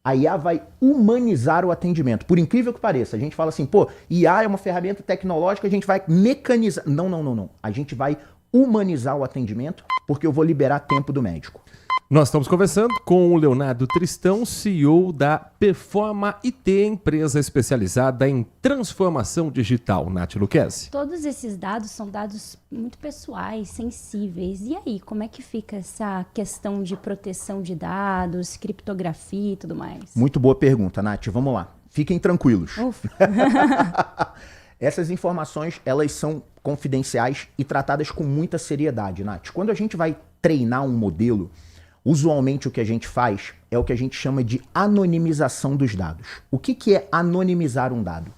a IA vai humanizar o atendimento. Por incrível que pareça, a gente fala assim, pô, IA é uma ferramenta tecnológica, a gente vai mecanizar. Não. A gente vai humanizar o atendimento porque eu vou liberar tempo do médico. Nós estamos conversando com o Leonardo Tristão, CEO da Performa IT, empresa especializada em transformação digital. Nath Lucchesi. Todos esses dados são dados muito pessoais, sensíveis. E aí, como é que fica essa questão de proteção de dados, criptografia e tudo mais? Muito boa pergunta, Nath. Vamos lá. Fiquem tranquilos. Essas informações, elas são confidenciais e tratadas com muita seriedade, Nath. Quando a gente vai treinar um modelo, usualmente o que a gente faz é o que a gente chama de anonimização dos dados. O que é anonimizar um dado?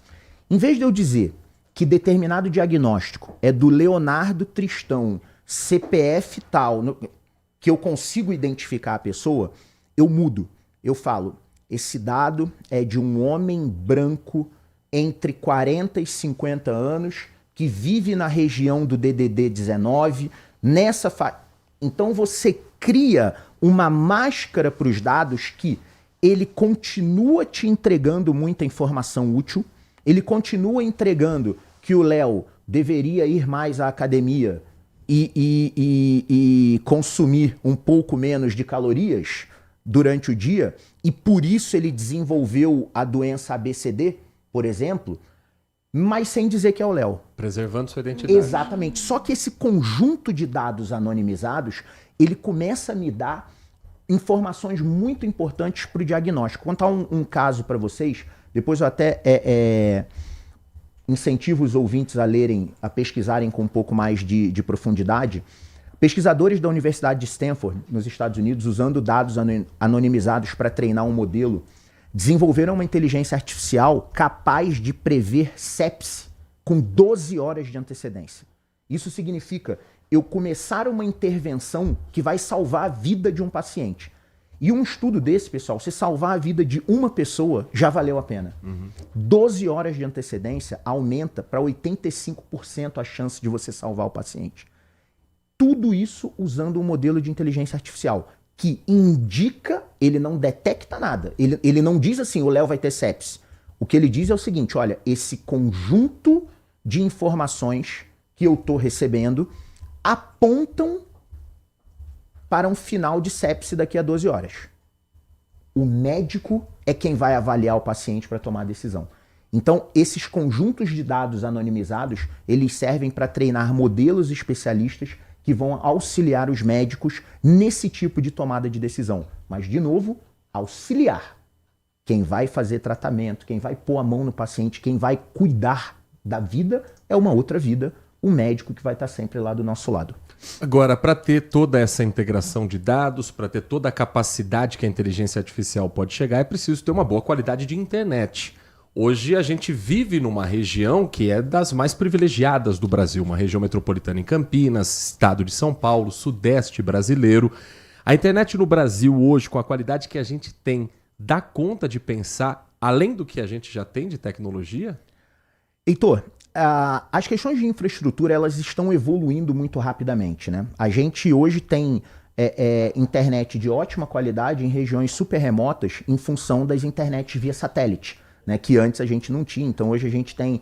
Em vez de eu dizer que determinado diagnóstico é do Leonardo Tristão, CPF tal, que eu consigo identificar a pessoa, eu mudo. Eu falo, esse dado é de um homem branco entre 40 e 50 anos que vive na região do DDD-19, então você cria uma máscara para os dados que ele continua te entregando muita informação útil, ele continua entregando que o Léo deveria ir mais à academia e consumir um pouco menos de calorias durante o dia, e por isso ele desenvolveu a doença ABCD, por exemplo, mas sem dizer que é o Léo. Preservando sua identidade. Exatamente. Só que esse conjunto de dados anonimizados, ele começa a me dar informações muito importantes para o diagnóstico. Vou contar um caso para vocês, depois eu até incentivo os ouvintes a lerem, a pesquisarem com um pouco mais de profundidade. Pesquisadores da Universidade de Stanford, nos Estados Unidos, usando dados anonimizados para treinar um modelo, desenvolveram uma inteligência artificial capaz de prever sepse com 12 horas de antecedência. Isso significa eu começar uma intervenção que vai salvar a vida de um paciente. E um estudo desse, pessoal, se salvar a vida de uma pessoa, já valeu a pena. 12 horas de antecedência aumenta para 85% a chance de você salvar o paciente. Tudo isso usando um modelo de inteligência artificial que indica, ele não detecta nada. Ele não diz assim, o Léo vai ter sepse. O que ele diz é o seguinte, olha, esse conjunto de informações que eu estou recebendo apontam para um final de sepse daqui a 12 horas. O médico é quem vai avaliar o paciente para tomar a decisão. Então, esses conjuntos de dados anonimizados, eles servem para treinar modelos especialistas que vão auxiliar os médicos nesse tipo de tomada de decisão. Mas, de novo, auxiliar. Quem vai fazer tratamento, quem vai pôr a mão no paciente, quem vai cuidar da vida é uma outra vida, o médico que vai estar sempre lá do nosso lado. Agora, para ter toda essa integração de dados, para ter toda a capacidade que a inteligência artificial pode chegar, é preciso ter uma boa qualidade de internet. Hoje a gente vive numa região que é das mais privilegiadas do Brasil, uma região metropolitana em Campinas, estado de São Paulo, sudeste brasileiro. A internet no Brasil hoje, com a qualidade que a gente tem, dá conta de pensar além do que a gente já tem de tecnologia? Heitor, as questões de infraestrutura, elas estão evoluindo muito rapidamente, né? A gente hoje tem internet de ótima qualidade em regiões super remotas em função das internets via satélite, né, que antes a gente não tinha. Então hoje a gente tem,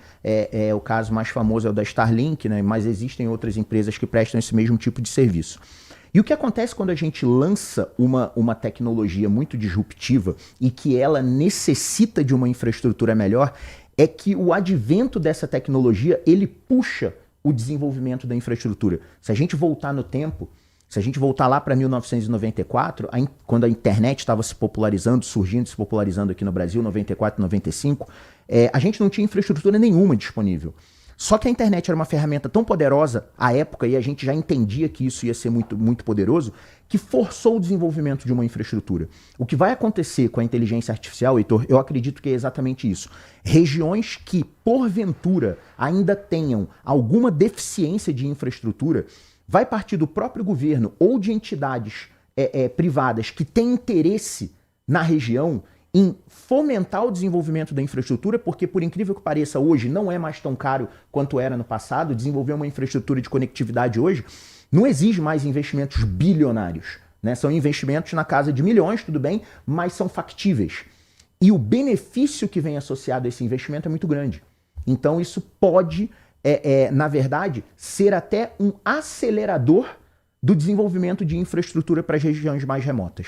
o caso mais famoso é o da Starlink, né, mas existem outras empresas que prestam esse mesmo tipo de serviço. E o que acontece quando a gente lança uma tecnologia muito disruptiva e que ela necessita de uma infraestrutura melhor, é que o advento dessa tecnologia, ele puxa o desenvolvimento da infraestrutura. Se a gente voltar no tempo, se a gente voltar lá para 1994, quando a internet estava se popularizando, se popularizando aqui no Brasil, 94, 95, a gente não tinha infraestrutura nenhuma disponível. Só que a internet era uma ferramenta tão poderosa à época, e a gente já entendia que isso ia ser muito, muito poderoso, que forçou o desenvolvimento de uma infraestrutura. O que vai acontecer com a inteligência artificial, Heitor, eu acredito que é exatamente isso. Regiões que, porventura, ainda tenham alguma deficiência de infraestrutura, vai partir do próprio governo ou de entidades privadas que têm interesse na região em fomentar o desenvolvimento da infraestrutura, porque, por incrível que pareça, hoje não é mais tão caro quanto era no passado. Desenvolver uma infraestrutura de conectividade hoje não exige mais investimentos bilionários, né? São investimentos na casa de milhões, tudo bem, mas são factíveis. E o benefício que vem associado a esse investimento é muito grande. Então isso pode, na verdade, ser até um acelerador do desenvolvimento de infraestrutura para as regiões mais remotas.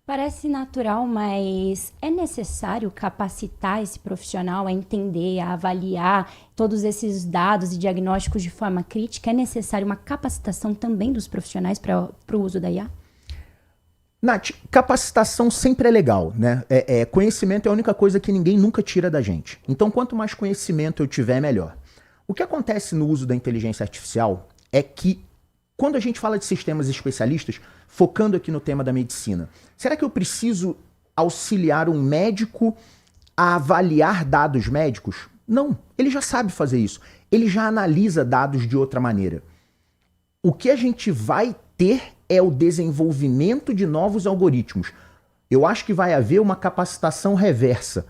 Parece natural, mas é necessário capacitar esse profissional a entender, a avaliar todos esses dados e diagnósticos de forma crítica? É necessário uma capacitação também dos profissionais para o uso da IA? Nath, capacitação sempre é legal, né? Conhecimento é a única coisa que ninguém nunca tira da gente. Então, quanto mais conhecimento eu tiver, melhor. O que acontece no uso da inteligência artificial é que, quando a gente fala de sistemas especialistas, focando aqui no tema da medicina, será que eu preciso auxiliar um médico a avaliar dados médicos? Não, ele já sabe fazer isso. Ele já analisa dados de outra maneira. O que a gente vai ter é o desenvolvimento de novos algoritmos. Eu acho que vai haver uma capacitação reversa.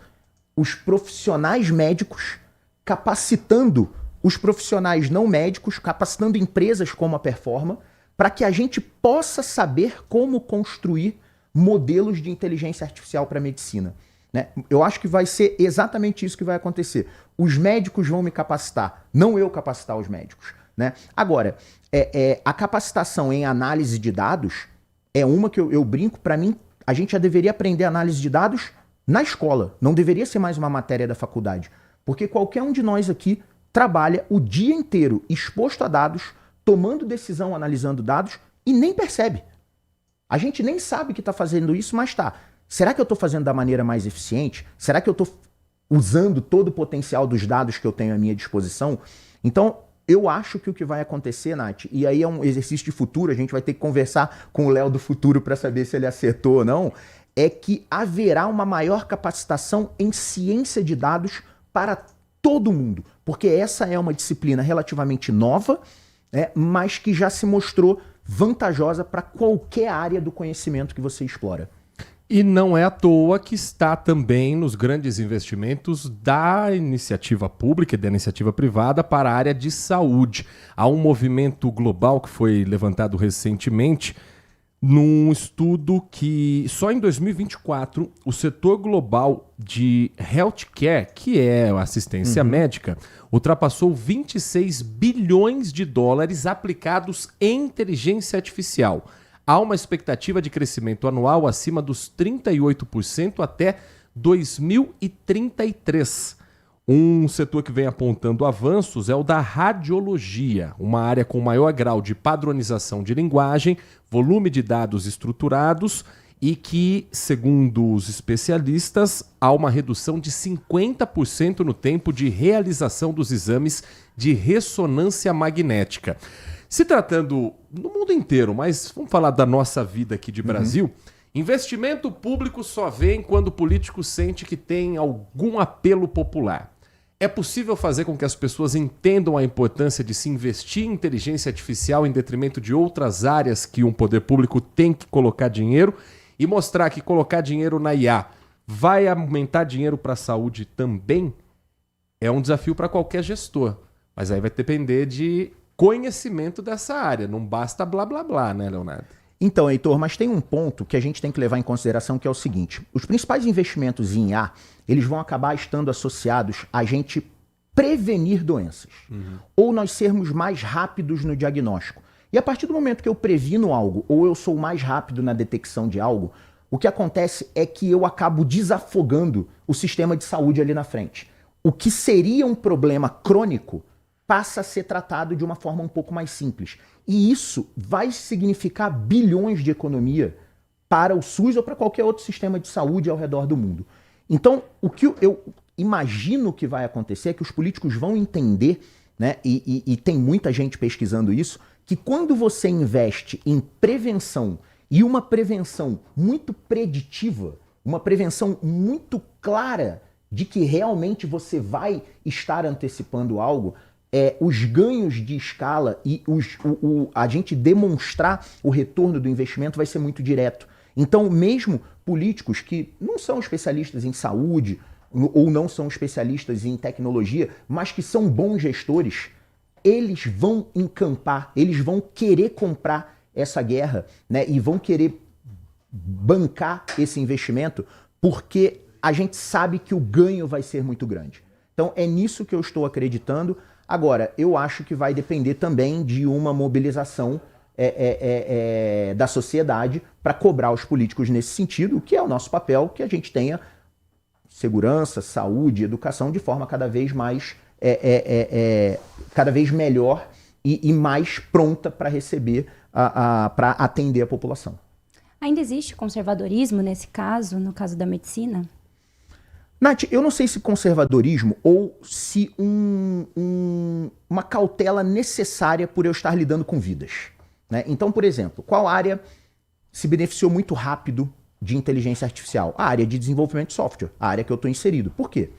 Os profissionais médicos capacitando os profissionais não médicos, capacitando empresas como a Performa, para que a gente possa saber como construir modelos de inteligência artificial para a medicina. Né? Eu acho que vai ser exatamente isso que vai acontecer. Os médicos vão me capacitar, não eu capacitar os médicos. Né? Agora, a capacitação em análise de dados é uma que eu brinco, para mim, a gente já deveria aprender análise de dados na escola. Não deveria ser mais uma matéria da faculdade. Porque qualquer um de nós aqui trabalha o dia inteiro exposto a dados, tomando decisão, analisando dados e nem percebe. A gente nem sabe que está fazendo isso, mas tá. Será que eu estou fazendo da maneira mais eficiente? Será que eu estou usando todo o potencial dos dados que eu tenho à minha disposição? Então, eu acho que o que vai acontecer, Nath, e aí é um exercício de futuro, a gente vai ter que conversar com o Léo do futuro para saber se ele acertou ou não, é que haverá uma maior capacitação em ciência de dados para todo mundo. Porque essa é uma disciplina relativamente nova, mas que já se mostrou vantajosa para qualquer área do conhecimento que você explora. E não é à toa que está também nos grandes investimentos da iniciativa pública e da iniciativa privada para a área de saúde. Há um movimento global que foi levantado recentemente num estudo que só em 2024 o setor global de healthcare, que é a assistência médica, ultrapassou 26 bilhões de dólares aplicados em inteligência artificial. Há uma expectativa de crescimento anual acima dos 38% até 2033. Um setor que vem apontando avanços é o da radiologia, uma área com maior grau de padronização de linguagem, volume de dados estruturados e que, segundo os especialistas, há uma redução de 50% no tempo de realização dos exames de ressonância magnética. Se tratando no mundo inteiro, mas vamos falar da nossa vida aqui de Brasil, investimento público só vem quando o político sente que tem algum apelo popular. É possível fazer com que as pessoas entendam a importância de se investir em inteligência artificial em detrimento de outras áreas que um poder público tem que colocar dinheiro e mostrar que colocar dinheiro na IA vai aumentar dinheiro para a saúde também? É um desafio para qualquer gestor, mas aí vai depender de conhecimento dessa área, não basta blá blá blá, né, Leonardo? Então, Heitor, mas tem um ponto que a gente tem que levar em consideração, que é o seguinte: os principais investimentos em IA, eles vão acabar estando associados a gente prevenir doenças, ou nós sermos mais rápidos no diagnóstico. E a partir do momento que eu previno algo, ou eu sou mais rápido na detecção de algo, o que acontece é que eu acabo desafogando o sistema de saúde ali na frente. O que seria um problema crônico passa a ser tratado de uma forma um pouco mais simples. E isso vai significar bilhões de economia para o SUS ou para qualquer outro sistema de saúde ao redor do mundo. Então, o que eu imagino que vai acontecer é que os políticos vão entender, né, e tem muita gente pesquisando isso, que quando você investe em prevenção, e uma prevenção muito preditiva, uma prevenção muito clara de que realmente você vai estar antecipando algo, os ganhos de escala e a gente demonstrar o retorno do investimento vai ser muito direto. Então, mesmo políticos que não são especialistas em saúde ou não são especialistas em tecnologia, mas que são bons gestores, eles vão encampar, eles vão querer comprar essa guerra, né, e vão querer bancar esse investimento porque a gente sabe que o ganho vai ser muito grande. Então, é nisso que eu estou acreditando. Agora, eu acho que vai depender também de uma mobilização da sociedade para cobrar os políticos nesse sentido, que é o nosso papel, que a gente tenha segurança, saúde, educação de forma cada vez mais, cada vez melhor e mais pronta para receber, para atender a população. Ainda existe conservadorismo nesse caso, no caso da medicina? Nath, eu não sei se conservadorismo ou se uma cautela necessária por eu estar lidando com vidas, né? Então, por exemplo, qual área se beneficiou muito rápido de inteligência artificial? A área de desenvolvimento de software, a área que eu estou inserido. Por quê?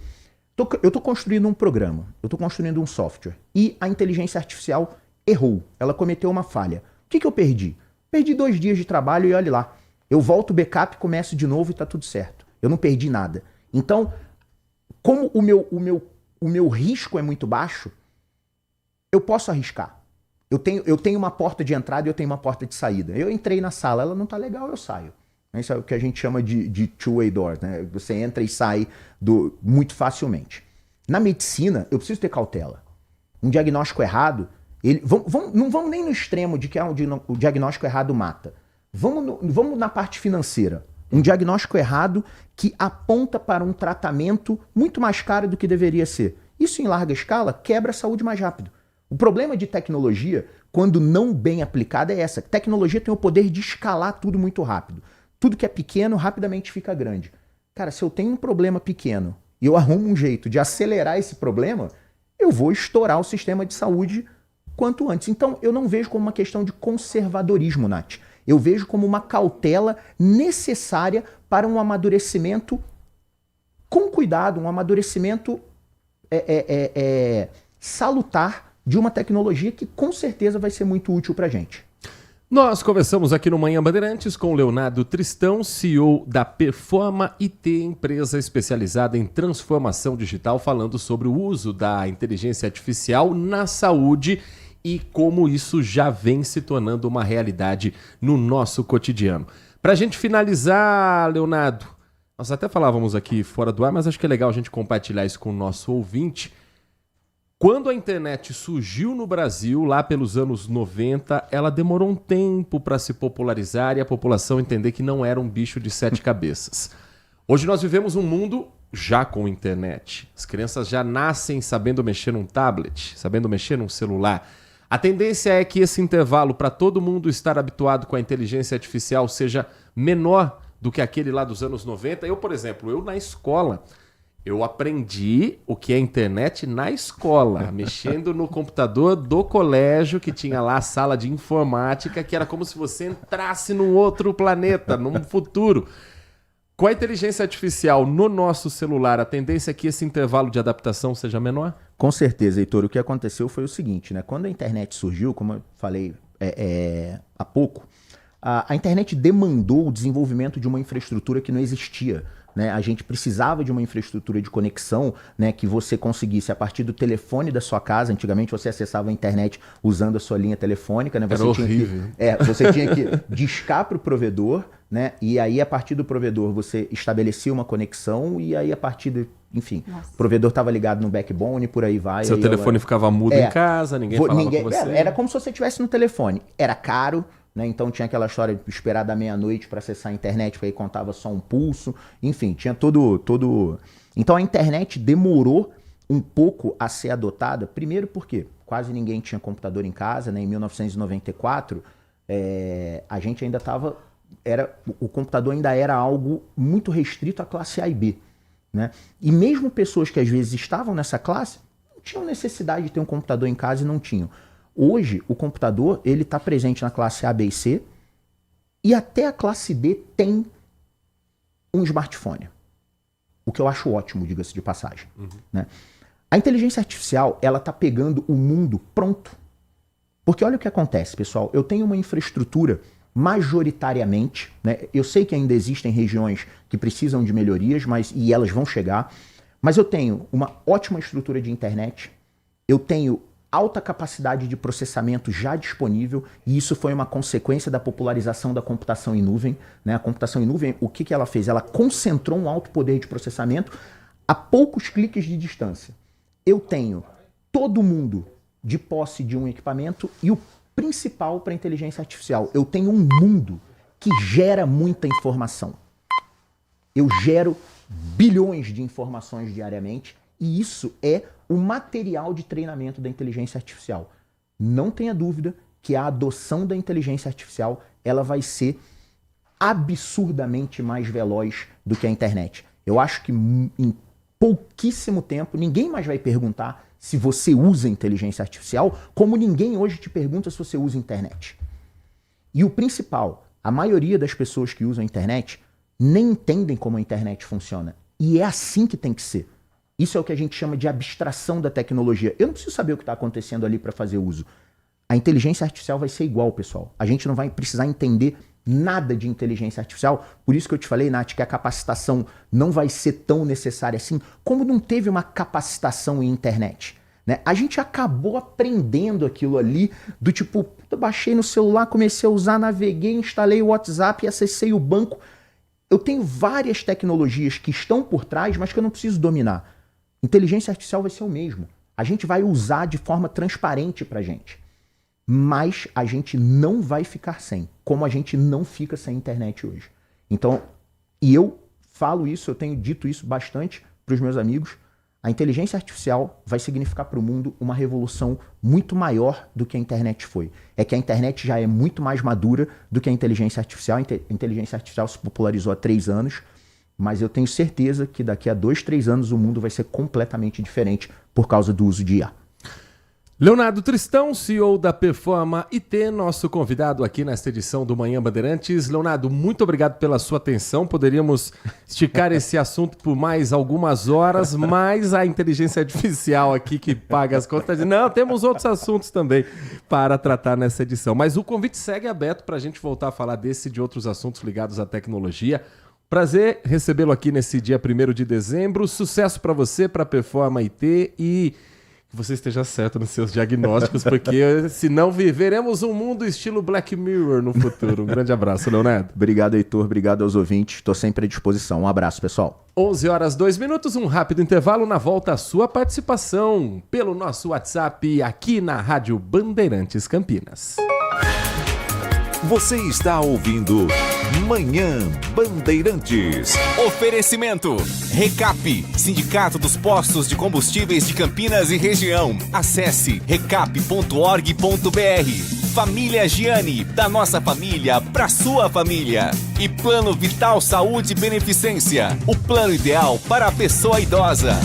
Eu estou construindo um programa, eu estou construindo um software e a inteligência artificial errou, ela cometeu uma falha. O que eu perdi? Perdi 2 dias de trabalho e olha lá. Eu volto o backup, começo de novo e está tudo certo. Eu não perdi nada. Então, como o meu risco é muito baixo, eu posso arriscar. Eu tenho uma porta de entrada e eu tenho uma porta de saída. Eu entrei na sala, ela não tá legal, eu saio. Isso é o que a gente chama de two-way door, né? Você entra e sai muito facilmente. Na medicina, eu preciso ter cautela. Um diagnóstico errado, não vamos nem no extremo de que o diagnóstico errado mata. Vamos na parte financeira. Um diagnóstico errado que aponta para um tratamento muito mais caro do que deveria ser. Isso, em larga escala, quebra a saúde mais rápido. O problema de tecnologia, quando não bem aplicada, é essa. Tecnologia tem o poder de escalar tudo muito rápido. Tudo que é pequeno, rapidamente fica grande. Cara, se eu tenho um problema pequeno e eu arrumo um jeito de acelerar esse problema, eu vou estourar o sistema de saúde quanto antes. Então, eu não vejo como uma questão de conservadorismo, Nath. Eu vejo como uma cautela necessária para um amadurecimento com cuidado, um amadurecimento salutar de uma tecnologia que com certeza vai ser muito útil para a gente. Nós conversamos aqui no Manhã Bandeirantes com o Leonardo Tristão, CEO da Performa IT, empresa especializada em transformação digital, falando sobre o uso da inteligência artificial na saúde e como isso já vem se tornando uma realidade no nosso cotidiano. Para a gente finalizar, Leonardo, nós até falávamos aqui fora do ar, mas acho que é legal a gente compartilhar isso com o nosso ouvinte. Quando a internet surgiu no Brasil, lá pelos anos 90, ela demorou um tempo para se popularizar e a população entender que não era um bicho de 7 cabeças. Hoje nós vivemos um mundo já com internet. As crianças já nascem sabendo mexer num tablet, sabendo mexer num celular. A tendência é que esse intervalo para todo mundo estar habituado com a inteligência artificial seja menor do que aquele lá dos anos 90. Eu, por exemplo, na escola... Eu aprendi o que é internet na escola, mexendo no computador do colégio, que tinha lá a sala de informática, que era como se você entrasse num outro planeta, num futuro. Com a inteligência artificial no nosso celular, a tendência é que esse intervalo de adaptação seja menor? Com certeza, Heitor. O que aconteceu foi o seguinte, né? Quando a internet surgiu, como eu falei há pouco, a internet demandou o desenvolvimento de uma infraestrutura que não existia. Né? A gente precisava de uma infraestrutura de conexão, né, que você conseguisse, a partir do telefone da sua casa. Antigamente você acessava a internet usando a sua linha telefônica. Né? Era horrível. Você tinha que discar para o provedor, né? E aí a partir do provedor você estabelecia uma conexão e aí a partir do... Enfim, o provedor estava ligado no backbone e por aí vai. Seu telefone ficava mudo em casa, ninguém falava com você. Era como se você estivesse no telefone. Era caro. Né? Então tinha aquela história de esperar da meia-noite para acessar a internet, porque aí contava só um pulso. Enfim, tinha todo... Então a internet demorou um pouco a ser adotada. Primeiro porque quase ninguém tinha computador em casa. Né? Em 1994, a gente ainda estava... O computador ainda era algo muito restrito à classe A e B. Né? E mesmo pessoas que às vezes estavam nessa classe não tinham necessidade de ter um computador em casa e não tinham. Hoje, o computador ele está presente na classe A, B e C, e até a classe D tem um smartphone. O que eu acho ótimo, diga-se de passagem. Né? A inteligência artificial ela está pegando o mundo pronto. Porque olha o que acontece, pessoal. Eu tenho uma infraestrutura majoritariamente, né? Eu sei que ainda existem regiões que precisam de melhorias, e elas vão chegar, mas eu tenho uma ótima estrutura de internet, eu tenho alta capacidade de processamento já disponível, e isso foi uma consequência da popularização da computação em nuvem. Né? A computação em nuvem, o que ela fez? Ela concentrou um alto poder de processamento a poucos cliques de distância. Eu tenho todo mundo de posse de um equipamento e o principal para a inteligência artificial, eu tenho um mundo que gera muita informação. Eu gero bilhões de informações diariamente e isso é o material de treinamento da inteligência artificial. Não tenha dúvida que a adoção da inteligência artificial ela vai ser absurdamente mais veloz do que a internet. Eu acho que em pouquíssimo tempo ninguém mais vai perguntar se você usa inteligência artificial, como ninguém hoje te pergunta se você usa internet. E o principal, a maioria das pessoas que usam a internet nem entendem como a internet funciona. E é assim que tem que ser. Isso é o que a gente chama de abstração da tecnologia. Eu não preciso saber o que está acontecendo ali para fazer uso. A inteligência artificial vai ser igual, pessoal. A gente não vai precisar entender nada de inteligência artificial. Por isso que eu te falei, Nath, que a capacitação não vai ser tão necessária assim, como não teve uma capacitação em internet. né? A gente acabou aprendendo aquilo ali, do tipo, eu baixei no celular, comecei a usar, naveguei, instalei o WhatsApp e acessei o banco. Eu tenho várias tecnologias que estão por trás, mas que eu não preciso dominar. Inteligência artificial vai ser o mesmo. A gente vai usar de forma transparente pra gente. Mas a gente não vai ficar sem, como a gente não fica sem internet hoje. Então, e eu falo isso, eu tenho dito isso bastante para os meus amigos, a inteligência artificial vai significar para o mundo uma revolução muito maior do que a internet foi. É que a internet já é muito mais madura do que a inteligência artificial. A inteligência artificial se popularizou há 3 anos, mas eu tenho certeza que daqui a 2, 3 anos o mundo vai ser completamente diferente por causa do uso de IA. Leonardo Tristão, CEO da Performa IT, nosso convidado aqui nesta edição do Manhã Bandeirantes. Leonardo, muito obrigado pela sua atenção. Poderíamos esticar esse assunto por mais algumas horas, mas a inteligência artificial aqui que paga as contas... Não, temos outros assuntos também para tratar nessa edição. Mas o convite segue aberto para a gente voltar a falar desse e de outros assuntos ligados à tecnologia. Prazer recebê-lo aqui nesse dia 1º de dezembro. Sucesso para você, para a Performa IT e... que você esteja certo nos seus diagnósticos, porque senão viveremos um mundo estilo Black Mirror no futuro. Um grande abraço, Leonardo. Obrigado, Heitor. Obrigado aos ouvintes. Estou sempre à disposição. Um abraço, pessoal. 11h02, um rápido intervalo. Na volta, a sua participação pelo nosso WhatsApp aqui na Rádio Bandeirantes Campinas. Você está ouvindo Manhã Bandeirantes. Oferecimento Recap, Sindicato dos Postos de Combustíveis de Campinas e Região. Acesse recap.org.br. Família Giani, da nossa família pra sua família. E Plano Vital Saúde e Beneficência, o plano ideal para a pessoa idosa.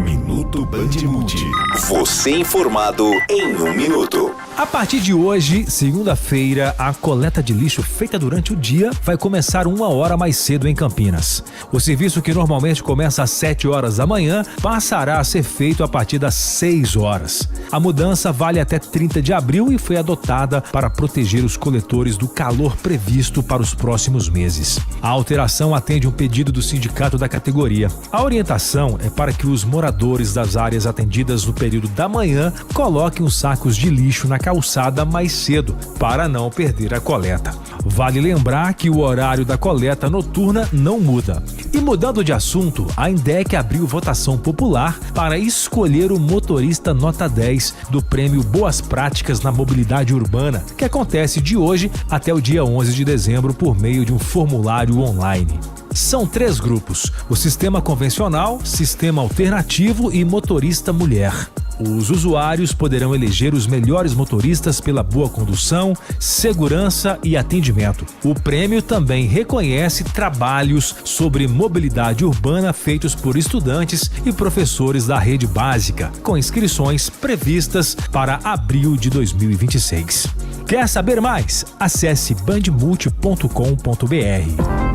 Minuto Bandimulti. Você informado em 1 minuto. A partir de hoje, segunda-feira, a coleta de lixo feita durante o dia vai começar 1 hora mais cedo em Campinas. O serviço, que normalmente começa às 7 horas da manhã, passará a ser feito a partir das 6 horas. A mudança vale até 30 de abril e foi adotada para proteger os coletores do calor previsto para os próximos meses. A alteração atende um pedido do sindicato da categoria. A orientação é para que os moradores das áreas atendidas no período da manhã coloquem os sacos de lixo na calçada mais cedo, para não perder a coleta. Vale lembrar que o horário da coleta noturna não muda. E mudando de assunto, a INDEC abriu votação popular para escolher o motorista nota 10 do prêmio Boas Práticas na Mobilidade Urbana, que acontece de hoje até o dia 11 de dezembro por meio de um formulário online. São 3 grupos: o sistema convencional, sistema alternativo e motorista mulher. Os usuários poderão eleger os melhores motoristas pela boa condução, segurança e atendimento. O prêmio também reconhece trabalhos sobre mobilidade urbana feitos por estudantes e professores da rede básica, com inscrições previstas para abril de 2026. Quer saber mais? Acesse bandmulti.com.br.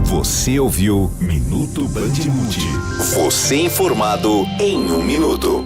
Você ouviu Minuto Bandimulti. Você informado em 1 minuto.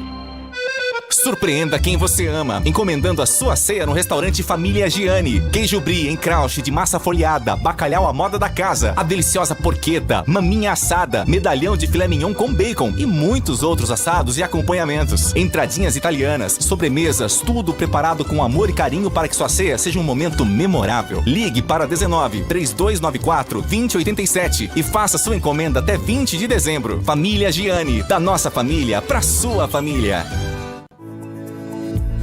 Surpreenda quem você ama, encomendando a sua ceia no restaurante Família Giani. Queijo brie em crouch de massa folhada, bacalhau à moda da casa, a deliciosa porqueta, maminha assada, medalhão de filé mignon com bacon e muitos outros assados e acompanhamentos. Entradinhas italianas, sobremesas, tudo preparado com amor e carinho para que sua ceia seja um momento memorável. Ligue para 19 3294 2087 e faça sua encomenda até 20 de dezembro. Família Giani, da nossa família pra sua família.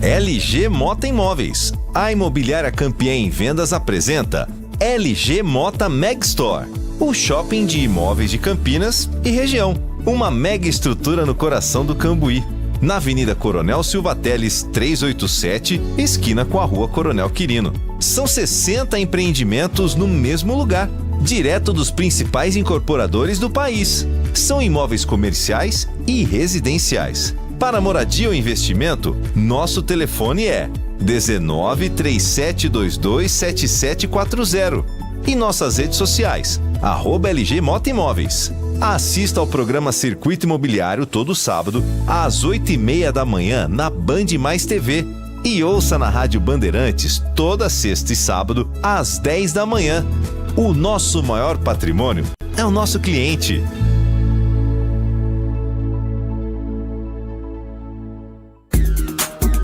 LG Mota Imóveis. A imobiliária campeã em vendas apresenta LG Mota Meg Store, o shopping de imóveis de Campinas e região. Uma mega estrutura no coração do Cambuí, na Avenida Coronel Silva Teles 387, esquina com a Rua Coronel Quirino. São 60 empreendimentos no mesmo lugar, direto dos principais incorporadores do país. São imóveis comerciais e residenciais. Para moradia ou investimento, nosso telefone é 19 3722 7740 e nossas redes sociais, @LG Mota Imóveis. Assista ao programa Circuito Imobiliário todo sábado, às 8h30 da manhã, na Band Mais TV. E ouça na Rádio Bandeirantes toda sexta e sábado, às 10 da manhã. O nosso maior patrimônio é o nosso cliente.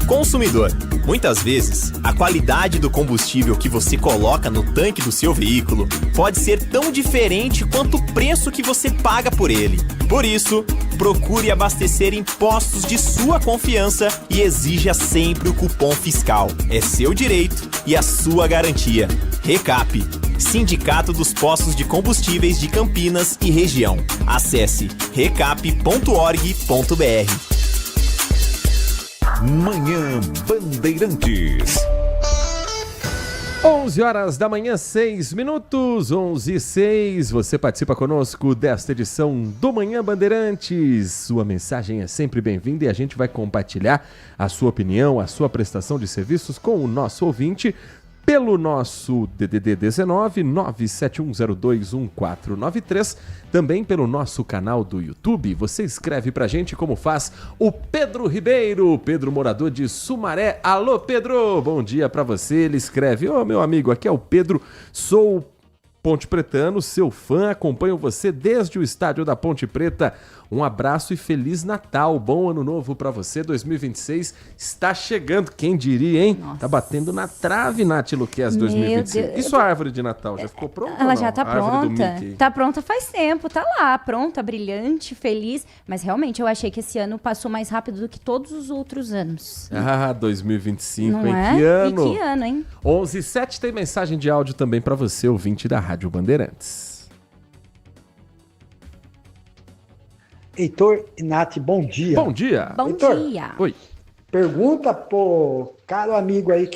Consumidor, muitas vezes, a qualidade do combustível que você coloca no tanque do seu veículo pode ser tão diferente quanto o preço que você paga por ele. Por isso, procure abastecer em postos de sua confiança e exija sempre o cupom fiscal. É seu direito e a sua garantia. Recap, Sindicato dos Postos de Combustíveis de Campinas e Região. Acesse recap.org.br. Manhã Bandeirantes. 11 horas da manhã, 6 minutos, 11h06. Você participa conosco desta edição do Manhã Bandeirantes. Sua mensagem é sempre bem-vinda e a gente vai compartilhar a sua opinião, a sua prestação de serviços com o nosso ouvinte pelo nosso DDD 19 971021493, também pelo nosso canal do YouTube. Você escreve pra gente como faz o Pedro Ribeiro, Pedro morador de Sumaré. Alô, Pedro, bom dia pra você. Ele escreve: ô, meu amigo, aqui é o Pedro, sou Ponte Pretano, seu fã, acompanho você desde o estádio da Ponte Preta. Um abraço e Feliz Natal, bom ano novo pra você, 2026 está chegando, quem diria, hein? Nossa. Tá batendo na trave, Nath Luquez 2025. E sua árvore de Natal, já ficou pronta? Ela já tá pronta, tá pronta faz tempo, tá lá, pronta, brilhante, feliz, mas realmente eu achei que esse ano passou mais rápido do que todos os outros anos. Ah, 2025, não hein? É? Que ano? E que ano, hein? 11h07 tem mensagem de áudio também pra você, ouvinte da Rádio Bandeirantes. Heitor e Nath, bom dia. Bom dia. Bom Heitor, dia. Oi. Pergunta pro caro amigo aí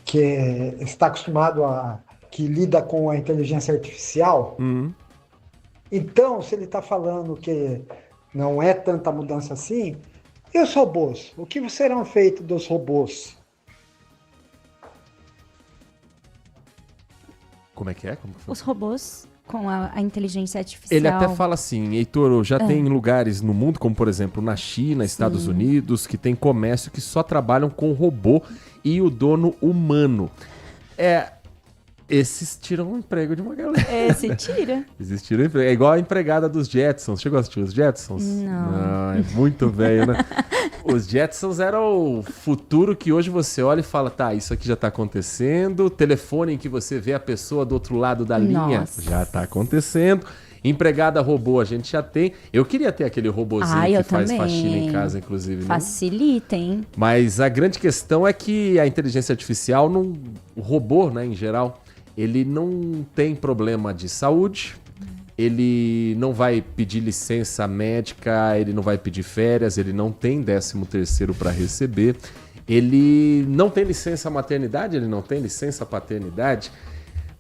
que está acostumado que lida com a inteligência artificial. Então, se ele está falando que não é tanta mudança assim, e os robôs? O que serão feitos dos robôs? Como é que é? Como que foi? Os robôs com a inteligência artificial. Ele até fala assim, Heitor, já tem lugares no mundo, como por exemplo na China, Estados Unidos, que tem comércio que só trabalham com o robô e o dono humano. Esses tiram o emprego de uma galera. Esse tira. Esses tiram o emprego. É igual a empregada dos Jetsons. Chegou a assistir os Jetsons? Não. É muito velho, né? Os Jetsons eram o futuro que hoje você olha e fala, tá, isso aqui já tá acontecendo. Telefone em que você vê a pessoa do outro lado da linha, já tá acontecendo. Empregada robô a gente já tem. Eu queria ter aquele robozinho que faz faxina em casa, inclusive. Facilita, hein? Mas a grande questão é que a inteligência artificial, o robô, né, em geral, ele não tem problema de saúde, ele não vai pedir licença médica, ele não vai pedir férias, ele não tem 13º para receber, ele não tem licença maternidade, ele não tem licença paternidade,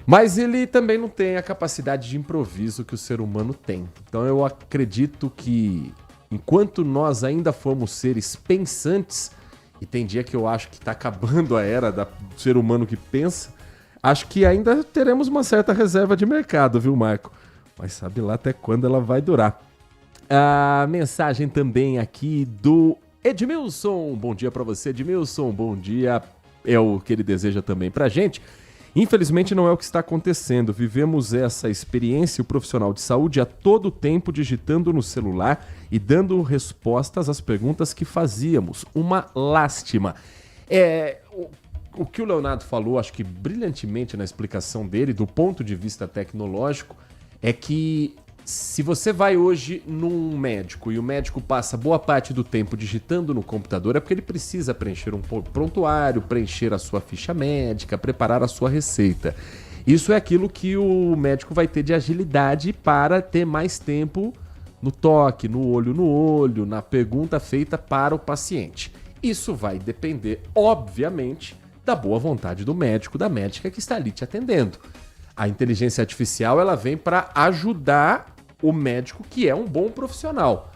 mas ele também não tem a capacidade de improviso que o ser humano tem. Então eu acredito que enquanto nós ainda formos seres pensantes, e tem dia que eu acho que está acabando a era do ser humano que pensa, acho que ainda teremos uma certa reserva de mercado, viu, Marco? Mas sabe lá até quando ela vai durar. A mensagem também aqui do Edmilson. Bom dia pra você, Edmilson. Bom dia. É o que ele deseja também pra gente. Infelizmente não é o que está acontecendo. Vivemos essa experiência, o profissional de saúde, a todo tempo digitando no celular e dando respostas às perguntas que fazíamos. Uma lástima. O que o Leonardo falou, acho que brilhantemente na explicação dele, do ponto de vista tecnológico, é que se você vai hoje num médico e o médico passa boa parte do tempo digitando no computador, é porque ele precisa preencher um prontuário, preencher a sua ficha médica, preparar a sua receita. Isso é aquilo que o médico vai ter de agilidade para ter mais tempo no toque, no olho, na pergunta feita para o paciente. Isso vai depender, obviamente, da boa vontade do médico, da médica que está ali te atendendo. A inteligência artificial, ela vem para ajudar o médico que é um bom profissional.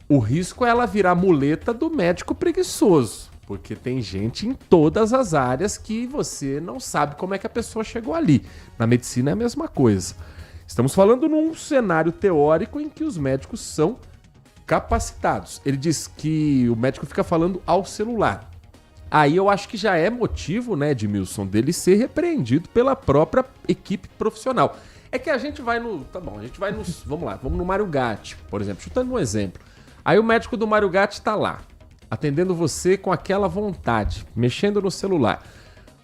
O risco é ela virar muleta do médico preguiçoso, porque tem gente em todas as áreas que você não sabe como é que a pessoa chegou ali. Na medicina é a mesma coisa. Estamos falando num cenário teórico em que os médicos são capacitados. Ele diz que o médico fica falando ao celular. Aí eu acho que já é motivo, né, Edmilson, dele ser repreendido pela própria equipe profissional. É que a gente vai no... Tá bom, a gente vai no... Vamos lá, vamos no Mário Gatti, por exemplo, chutando um exemplo. Aí o médico do Mário Gatti tá lá. atendendo você com aquela vontade, mexendo no celular.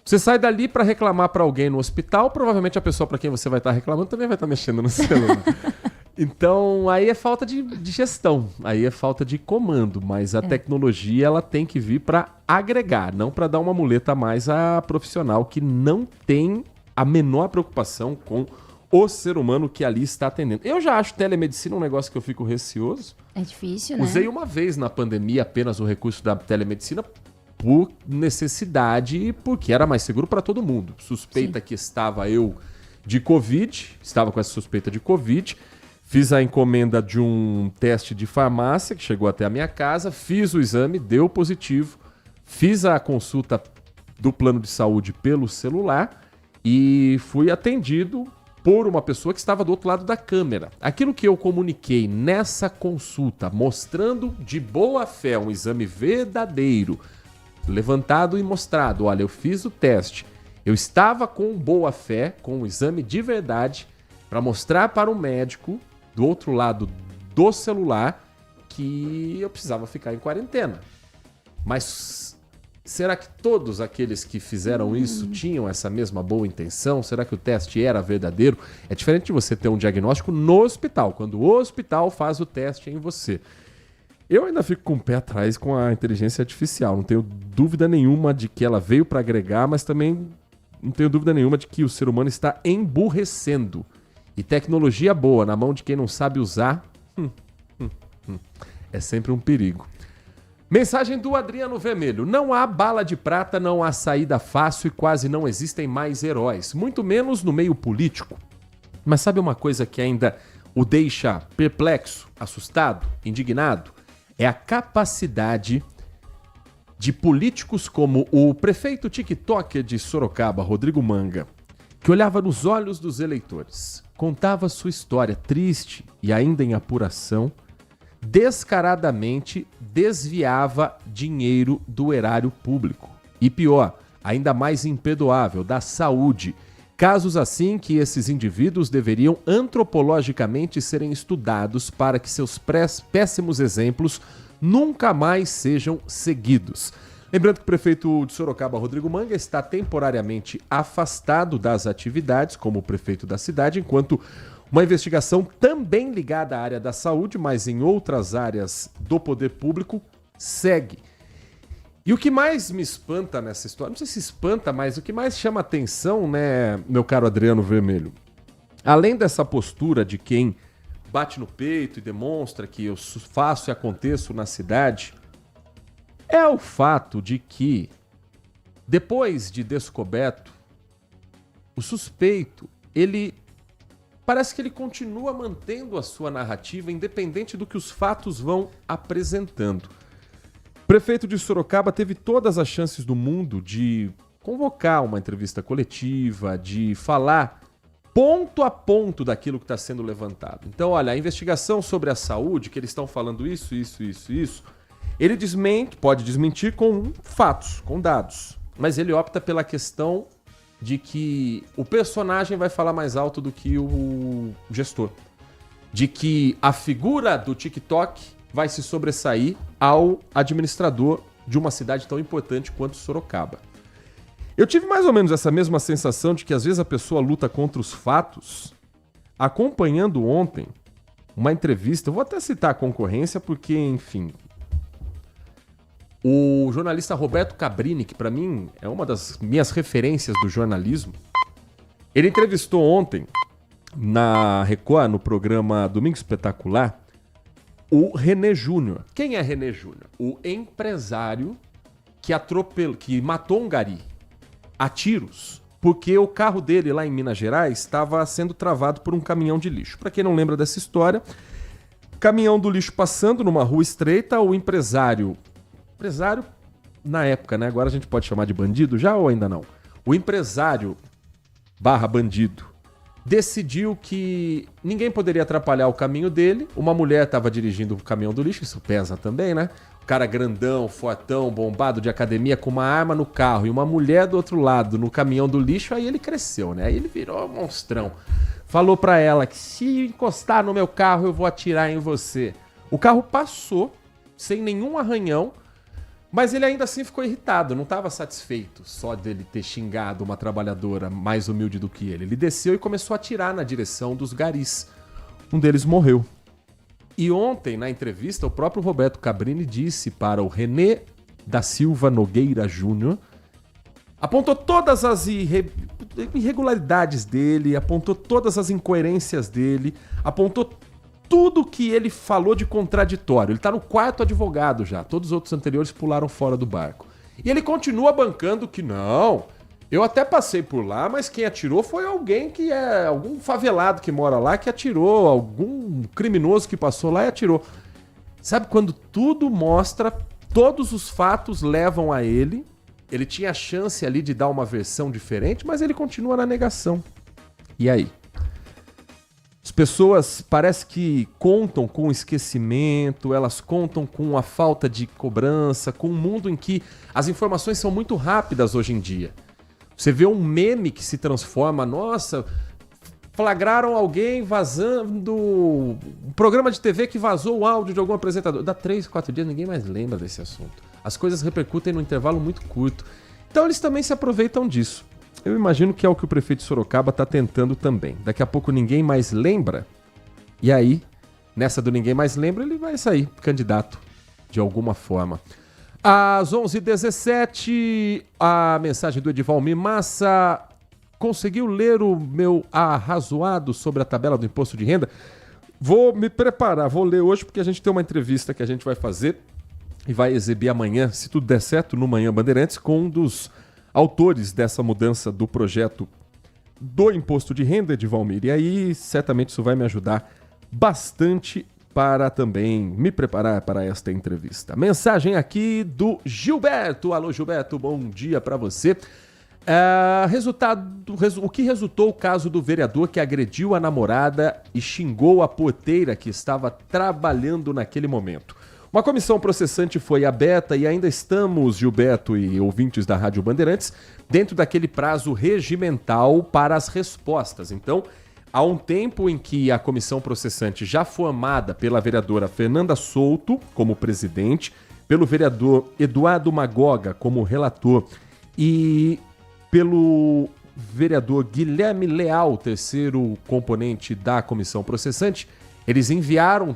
Você sai dali para reclamar para alguém no hospital, provavelmente a pessoa para quem você vai estar reclamando também vai estar mexendo no celular. Então, aí é falta de gestão, aí é falta de comando, mas a tecnologia ela tem que vir para agregar, não para dar uma muleta a mais a profissional que não tem a menor preocupação com o ser humano que ali está atendendo. Eu já acho telemedicina um negócio que eu fico receoso. É difícil, né? Usei uma vez na pandemia apenas o recurso da telemedicina por necessidade e porque era mais seguro para todo mundo. Suspeita que estava eu de Covid, estava com essa suspeita de Covid, fiz a encomenda de um teste de farmácia que chegou até a minha casa, fiz o exame, deu positivo, fiz a consulta do plano de saúde pelo celular e fui atendido por uma pessoa que estava do outro lado da câmera. Aquilo que eu comuniquei nessa consulta, mostrando de boa fé um exame verdadeiro, levantado e mostrado, olha, eu fiz o teste, eu estava com boa fé, com um exame de verdade, para mostrar para o médico do outro lado do celular que eu precisava ficar em quarentena. Mas será que todos aqueles que fizeram isso tinham essa mesma boa intenção? Será que o teste era verdadeiro? É diferente de você ter um diagnóstico no hospital, quando o hospital faz o teste em você. Eu ainda fico com o pé atrás com a inteligência artificial. Não tenho dúvida nenhuma de que ela veio para agregar, mas também não tenho dúvida nenhuma de que o ser humano está emburrecendo. E tecnologia boa na mão de quem não sabe usar é sempre um perigo. Mensagem do Adriano Vermelho. Não há bala de prata, não há saída fácil e quase não existem mais heróis. Muito menos no meio político. Mas sabe uma coisa que ainda o deixa perplexo, assustado, indignado? É a capacidade de políticos como o prefeito TikToker de Sorocaba, Rodrigo Manga, que olhava nos olhos dos eleitores, contava sua história triste e ainda em apuração, descaradamente desviava dinheiro do erário público. E pior, ainda mais imperdoável, da saúde. Casos assim que esses indivíduos deveriam antropologicamente serem estudados para que seus péssimos exemplos nunca mais sejam seguidos. Lembrando que o prefeito de Sorocaba, Rodrigo Manga, está temporariamente afastado das atividades como prefeito da cidade, enquanto uma investigação também ligada à área da saúde, mas em outras áreas do poder público, segue. E o que mais me espanta nessa história, não sei se espanta, mas o que mais chama atenção, né, meu caro Adriano Vermelho, além dessa postura de quem bate no peito e demonstra que eu faço e aconteço na cidade, é o fato de que, depois de descoberto, o suspeito, parece que ele continua mantendo a sua narrativa, independente do que os fatos vão apresentando. O prefeito de Sorocaba teve todas as chances do mundo de convocar uma entrevista coletiva, de falar ponto a ponto daquilo que está sendo levantado. Então, olha, a investigação sobre a saúde, que eles estão falando isso, ele desmente, pode desmentir com fatos, com dados, mas ele opta pela questão de que o personagem vai falar mais alto do que o gestor. De que a figura do TikTok vai se sobressair ao administrador de uma cidade tão importante quanto Sorocaba. Eu tive mais ou menos essa mesma sensação de que às vezes a pessoa luta contra os fatos, acompanhando ontem uma entrevista, eu vou até citar a concorrência porque, enfim, o jornalista Roberto Cabrini, que para mim é uma das minhas referências do jornalismo, ele entrevistou ontem na Record, no programa Domingo Espetacular, o René Júnior. Quem é René Júnior? O empresário que matou um gari a tiros porque o carro dele lá em Minas Gerais estava sendo travado por um caminhão de lixo. Para quem não lembra dessa história, caminhão do lixo passando numa rua estreita, o empresário na época, né? Agora a gente pode chamar de bandido já ou ainda não? O empresário / bandido decidiu que ninguém poderia atrapalhar o caminho dele. Uma mulher estava dirigindo o caminhão do lixo, isso pesa também, né? O cara grandão, fortão, bombado de academia com uma arma no carro e uma mulher do outro lado no caminhão do lixo, aí ele cresceu, né? Aí ele virou um monstrão. Falou pra ela que se encostar no meu carro eu vou atirar em você. O carro passou sem nenhum arranhão. Mas ele ainda assim ficou irritado, não estava satisfeito só dele ter xingado uma trabalhadora mais humilde do que ele. Ele desceu e começou a atirar na direção dos garis. Um deles morreu. E ontem, na entrevista, o próprio Roberto Cabrini disse para o René da Silva Nogueira Júnior, apontou todas as irregularidades dele, apontou todas as incoerências dele, apontou tudo que ele falou de contraditório. Ele tá no 4º advogado já. Todos os outros anteriores pularam fora do barco. E ele continua bancando que não. Eu até passei por lá, mas quem atirou foi alguém que é... algum favelado que mora lá que atirou. Algum criminoso que passou lá e atirou. Sabe quando tudo mostra, todos os fatos levam a ele. Ele tinha a chance ali de dar uma versão diferente, mas ele continua na negação. E aí? As pessoas parece que contam com o esquecimento, elas contam com a falta de cobrança, com um mundo em que as informações são muito rápidas hoje em dia. Você vê um meme que se transforma, nossa, flagraram alguém vazando um programa de TV que vazou o áudio de algum apresentador. Dá 3, 4 dias, ninguém mais lembra desse assunto. As coisas repercutem num intervalo muito curto. Então eles também se aproveitam disso. Eu imagino que é o que o prefeito de Sorocaba está tentando também. Daqui a pouco ninguém mais lembra. E aí, nessa do ninguém mais lembra, ele vai sair candidato de alguma forma. Às 11h17, a mensagem do Edivalmir Massa. Conseguiu ler o meu arrazoado sobre a tabela do imposto de renda? Vou me preparar, vou ler hoje porque a gente tem uma entrevista que a gente vai fazer e vai exibir amanhã, se tudo der certo, no Manhã Bandeirantes, com um dos autores dessa mudança do projeto do imposto de renda, Edivalmir. E aí, certamente isso vai me ajudar bastante para também me preparar para esta entrevista. Mensagem aqui do Gilberto. Alô, Gilberto, bom dia para você. O que resultou o caso do vereador que agrediu a namorada e xingou a porteira que estava trabalhando naquele momento? Uma comissão processante foi aberta e ainda estamos, Gilberto e ouvintes da Rádio Bandeirantes, dentro daquele prazo regimental para as respostas. Então, há um tempo em que a comissão processante, já formada pela vereadora Fernanda Souto como presidente, pelo vereador Eduardo Magoga como relator e pelo vereador Guilherme Leal, terceiro componente da comissão processante, eles enviaram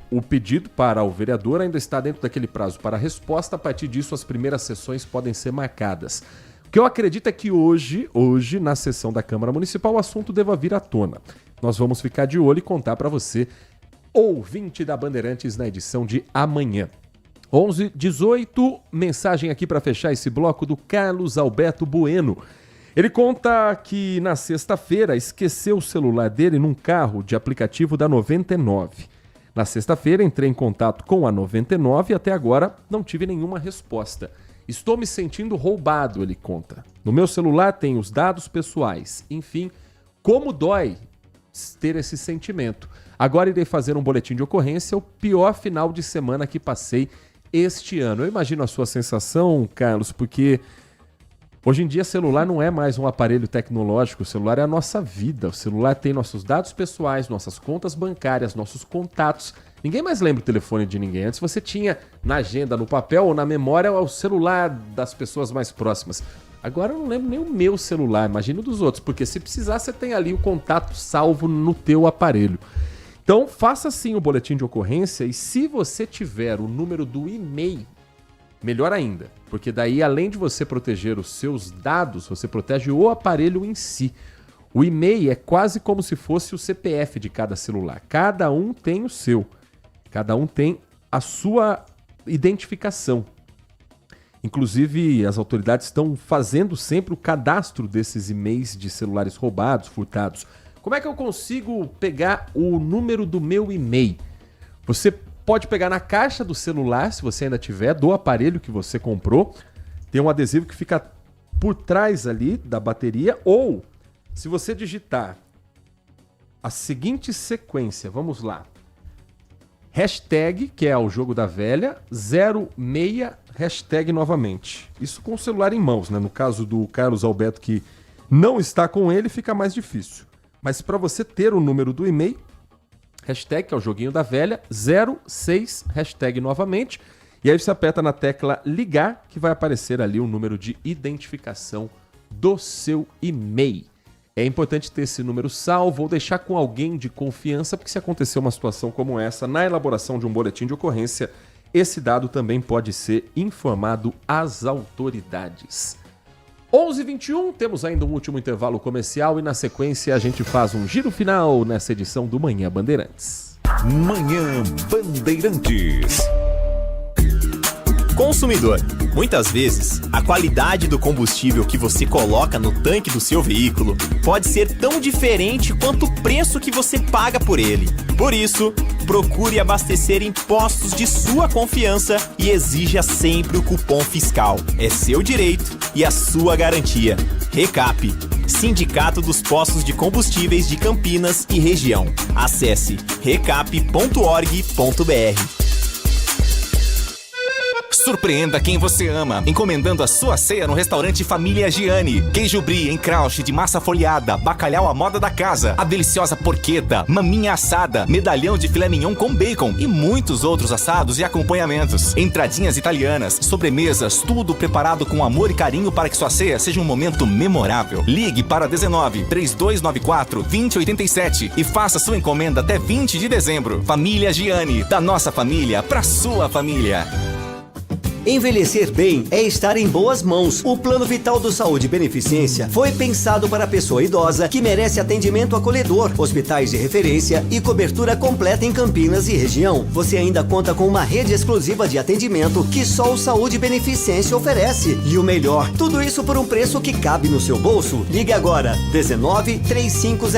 o pedido para o vereador, ainda está dentro daquele prazo para a resposta. A partir disso, as primeiras sessões podem ser marcadas. O que eu acredito é que hoje, na sessão da Câmara Municipal, o assunto deva vir à tona. Nós vamos ficar de olho e contar para você, ouvinte da Bandeirantes, na edição de amanhã. 11h18, mensagem aqui para fechar esse bloco do Carlos Alberto Bueno. Ele conta que na sexta-feira esqueceu o celular dele num carro de aplicativo da 99. Na sexta-feira entrei em contato com a 99 e até agora não tive nenhuma resposta. Estou me sentindo roubado, ele conta. No meu celular tem os dados pessoais. Enfim, como dói ter esse sentimento. Agora irei fazer um boletim de ocorrência, o pior final de semana que passei este ano. Eu imagino a sua sensação, Carlos, porque hoje em dia celular não é mais um aparelho tecnológico, o celular é a nossa vida. O celular tem nossos dados pessoais, nossas contas bancárias, nossos contatos. Ninguém mais lembra o telefone de ninguém. Antes você tinha na agenda, no papel ou na memória o celular das pessoas mais próximas. Agora eu não lembro nem o meu celular, imagina o dos outros, porque se precisar você tem ali o contato salvo no teu aparelho. Então faça sim o boletim de ocorrência e se você tiver o número do e-mail, melhor ainda, porque daí além de você proteger os seus dados, você protege o aparelho em si. O e-mail é quase como se fosse o CPF de cada celular. Cada um tem o seu. Cada um tem a sua identificação. Inclusive, as autoridades estão fazendo sempre o cadastro desses e-mails de celulares roubados, furtados. Como é que eu consigo pegar o número do meu e-mail? Você pode pegar na caixa do celular, se você ainda tiver, do aparelho que você comprou. Tem um adesivo que fica por trás ali da bateria. Ou, se você digitar a seguinte sequência, vamos lá. Hashtag, que é o jogo da velha, 06, hashtag novamente. Isso com o celular em mãos, né? No caso do Carlos Alberto, que não está com ele, fica mais difícil. Mas para você ter o número do e-mail, hashtag, que é o joguinho da velha, 06, hashtag novamente. E aí você aperta na tecla ligar, que vai aparecer ali o número de identificação do seu e-mail. É importante ter esse número salvo ou deixar com alguém de confiança, porque se acontecer uma situação como essa, na elaboração de um boletim de ocorrência, esse dado também pode ser informado às autoridades. 11h21, temos ainda um último intervalo comercial e na sequência a gente faz um giro final nessa edição do Manhã Bandeirantes. Manhã Bandeirantes. Consumidor, muitas vezes, a qualidade do combustível que você coloca no tanque do seu veículo pode ser tão diferente quanto o preço que você paga por ele. Por isso, procure abastecer em postos de sua confiança e exija sempre o cupom fiscal. É seu direito e a sua garantia. Recap, Sindicato dos Postos de Combustíveis de Campinas e Região. Acesse recap.org.br. Surpreenda quem você ama, encomendando a sua ceia no restaurante Família Giani. Queijo brie em crouch de massa folhada, bacalhau à moda da casa, a deliciosa porqueta, maminha assada, medalhão de filé mignon com bacon e muitos outros assados e acompanhamentos. Entradinhas italianas, sobremesas, tudo preparado com amor e carinho para que sua ceia seja um momento memorável. Ligue para 19 3294 2087 e faça sua encomenda até 20 de dezembro. Família Giani, da nossa família para sua família. Envelhecer bem é estar em boas mãos. O Plano Vital do Saúde Beneficência foi pensado para a pessoa idosa que merece atendimento acolhedor, hospitais de referência e cobertura completa em Campinas e região. Você ainda conta com uma rede exclusiva de atendimento que só o Saúde Beneficência oferece. E o melhor, tudo isso por um preço que cabe no seu bolso. Ligue agora, 19 3500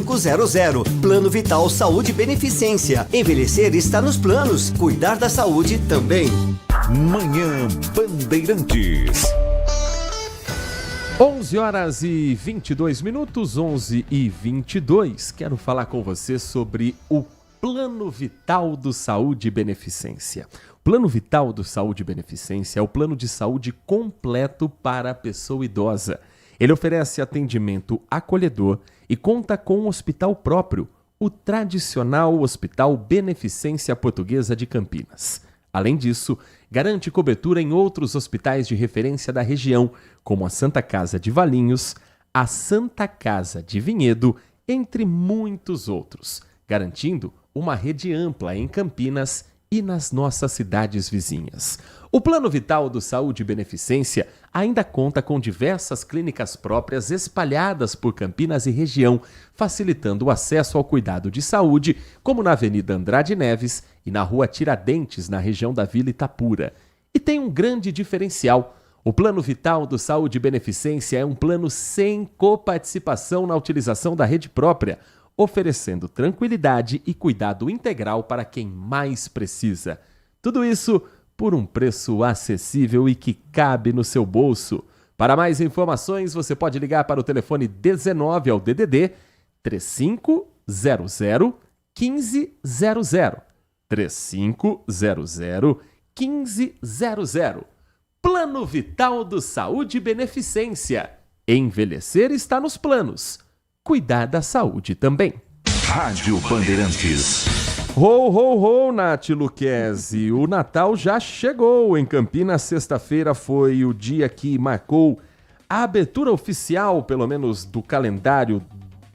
1500. Plano Vital Saúde Beneficência. Envelhecer está nos planos, cuidar da saúde também. Manhã Bandeirantes. 11h22, 11h22. Quero falar com você sobre o Plano Vital do Saúde Beneficência. O Plano Vital do Saúde Beneficência é o plano de saúde completo para a pessoa idosa. Ele oferece atendimento acolhedor e conta com um hospital próprio, o tradicional Hospital Beneficência Portuguesa de Campinas. Além disso, garante cobertura em outros hospitais de referência da região, como a Santa Casa de Valinhos, a Santa Casa de Vinhedo, entre muitos outros, garantindo uma rede ampla em Campinas e nas nossas cidades vizinhas. O Plano Vital do Saúde Beneficência ainda conta com diversas clínicas próprias espalhadas por Campinas e região, facilitando o acesso ao cuidado de saúde, como na Avenida Andrade Neves e na Rua Tiradentes, na região da Vila Itapura. E tem um grande diferencial. O Plano Vital do Saúde Beneficência é um plano sem coparticipação na utilização da rede própria, oferecendo tranquilidade e cuidado integral para quem mais precisa. Tudo isso por um preço acessível e que cabe no seu bolso. Para mais informações, você pode ligar para o telefone 19 ao DDD 3500 1500. 3500 1500. Plano Vital do Saúde Beneficência. Envelhecer está nos planos. Cuidar da saúde também. Rádio Bandeirantes. Ho, ho, ho, Nath Luquezzi. O Natal já chegou. Em Campinas, sexta-feira foi o dia que marcou a abertura oficial, pelo menos do calendário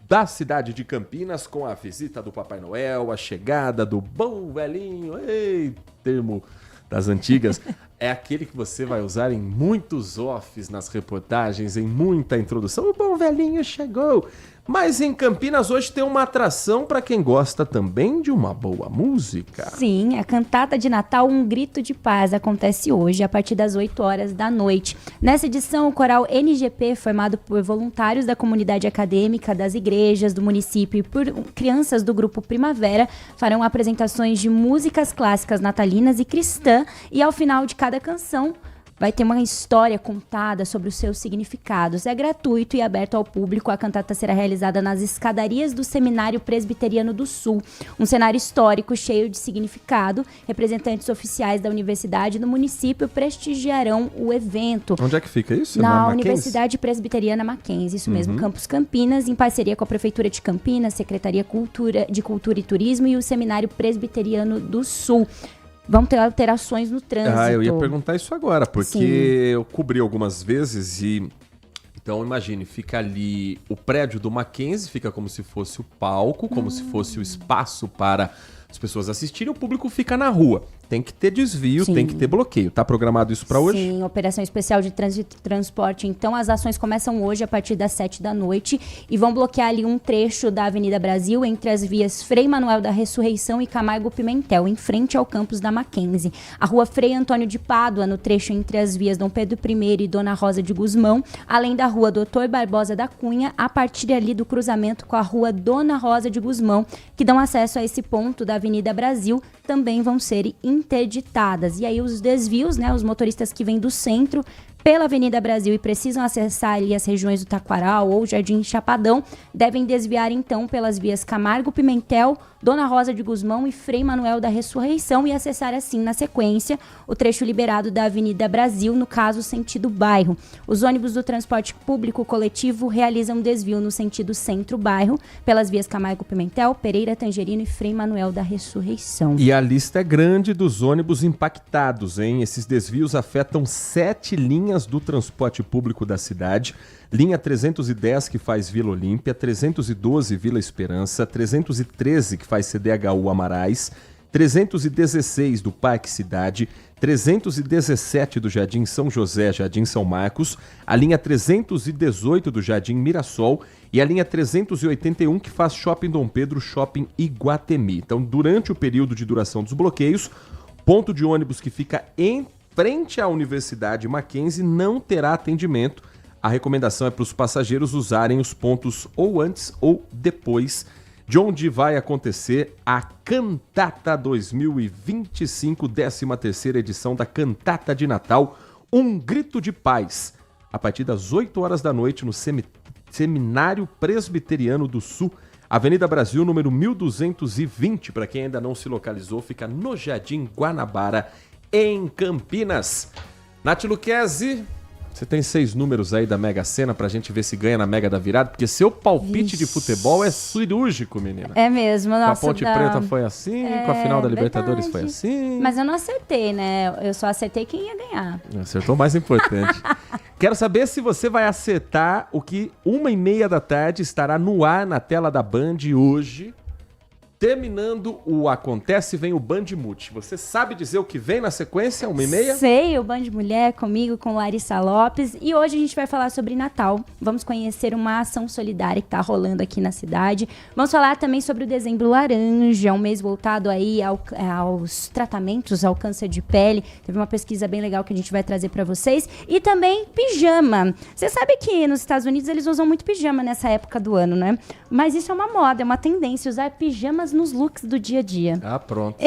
da cidade de Campinas, com a visita do Papai Noel, a chegada do bom velhinho, ei, termo das antigas, é aquele que você vai usar em muitos offs nas reportagens, em muita introdução. O bom velhinho chegou. Mas em Campinas hoje tem uma atração para quem gosta também de uma boa música. Sim, a cantata de Natal Um Grito de Paz acontece hoje a partir das 8 horas da noite. Nessa edição, o coral NGP, formado por voluntários da comunidade acadêmica, das igrejas do município e por crianças do grupo Primavera, farão apresentações de músicas clássicas natalinas e cristã, e ao final de cada canção vai ter uma história contada sobre os seus significados. É gratuito e aberto ao público. A cantata será realizada nas escadarias do Seminário Presbiteriano do Sul. Um cenário histórico cheio de significado. Representantes oficiais da universidade e do município prestigiarão o evento. Onde é que fica isso? Na Universidade Presbiteriana Mackenzie, isso mesmo, Campus Campinas, em parceria com a Prefeitura de Campinas, Secretaria de Cultura e Turismo e o Seminário Presbiteriano do Sul. vão ter alterações no trânsito. Eu ia perguntar isso agora, porque eu cobri algumas vezes e... Então, imagine, fica ali o prédio do Mackenzie, fica como se fosse o palco, como se fosse o espaço para as pessoas assistirem, o público fica na rua. Tem que ter desvio, tem que ter bloqueio. Tá programado isso para hoje? Sim, operação especial de trânsito e transporte. Então, as ações começam hoje a partir das 7 da noite e vão bloquear ali um trecho da Avenida Brasil entre as vias Frei Manuel da Ressurreição e Camargo Pimentel, em frente ao campus da Mackenzie. A rua Frei Antônio de Pádua, no trecho entre as vias Dom Pedro I e Dona Rosa de Guzmão, além da rua Doutor Barbosa da Cunha, a partir ali do cruzamento com a rua Dona Rosa de Guzmão, que dão acesso a esse ponto da Avenida Brasil, também vão ser interditadas. E aí os desvios, né, os motoristas que vêm do centro pela Avenida Brasil e precisam acessar ali as regiões do Taquaral ou Jardim Chapadão, devem desviar então pelas vias Camargo Pimentel, Dona Rosa de Guzmão e Frei Manuel da Ressurreição e acessar assim na sequência o trecho liberado da Avenida Brasil, no caso sentido bairro. Os ônibus do transporte público coletivo realizam desvio no sentido centro-bairro pelas vias Camargo Pimentel, Pereira Tangerino e Frei Manuel da Ressurreição. E a lista é grande dos ônibus impactados, hein? Esses desvios afetam 7 linhas do transporte público da cidade. Linha 310, que faz Vila Olímpia, 312 Vila Esperança, 313, que faz CDHU Amarais, 316 do Parque Cidade, 317 do Jardim São José, Jardim São Marcos, a linha 318 do Jardim Mirassol e a linha 381 que faz Shopping Dom Pedro, Shopping Iguatemi. Então, durante o período de duração dos bloqueios, ponto de ônibus que fica em frente à Universidade Mackenzie não terá atendimento. A recomendação é para os passageiros usarem os pontos ou antes ou depois de onde vai acontecer a Cantata 2025, 13ª edição da Cantata de Natal, Um Grito de Paz, a partir das 8 horas da noite no Seminário Presbiteriano do Sul, Avenida Brasil, número 1220, para quem ainda não se localizou, fica no Jardim Guanabara, em Campinas. Nath Luquezzi, você tem 6 números aí da Mega Sena pra gente ver se ganha na Mega da Virada, porque seu palpite de futebol é cirúrgico, menina. É mesmo, nossa. Com a Ponte Preta foi assim, com a final da Libertadores foi assim. Mas eu não acertei, né? Eu só acertei quem ia ganhar. Acertou o mais importante. Quero saber se você vai acertar o que 1h30 da tarde estará no ar na tela da Band hoje. Terminando o Acontece, vem o Band Multi. Você sabe dizer o que vem na sequência, 1h30? Sei, o Band Mulher comigo, com Larissa Lopes. E hoje a gente vai falar sobre Natal. Vamos conhecer uma ação solidária que está rolando aqui na cidade. Vamos falar também sobre o Dezembro Laranja, um mês voltado aí aos tratamentos ao câncer de pele. Teve uma pesquisa bem legal que a gente vai trazer para vocês. E também pijama. Você sabe que nos Estados Unidos eles usam muito pijama nessa época do ano, né? Mas isso é uma moda, é uma tendência, usar pijamas nos looks do dia a dia. Ah, pronto.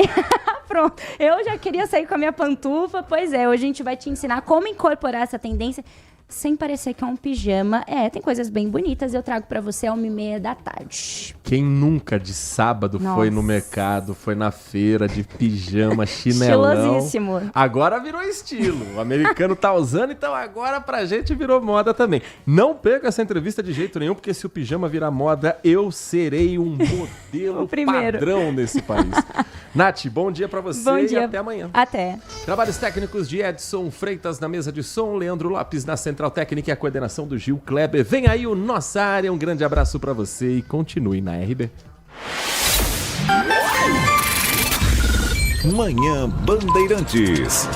Pronto. Eu já queria sair com a minha pantufa. Pois é, hoje a gente vai te ensinar como incorporar essa tendência sem parecer que é um pijama. Tem coisas bem bonitas. Eu trago pra você às 1h30 da tarde. Quem nunca de sábado foi no mercado, foi na feira de pijama, chinelão. Estilosíssimo. Agora virou estilo. O americano tá usando, então agora pra gente virou moda também. Não perca essa entrevista de jeito nenhum, porque se o pijama virar moda, eu serei um modelo padrão nesse país. Nath, bom dia pra você. Bom dia. E até amanhã. Até. Trabalhos técnicos de Edson Freitas na mesa de som, Leandro Lopes na Central Técnica e a coordenação do Gil Kleber. Vem aí o Nossa Área, um grande abraço pra você e continue na RB. Manhã Bandeirantes.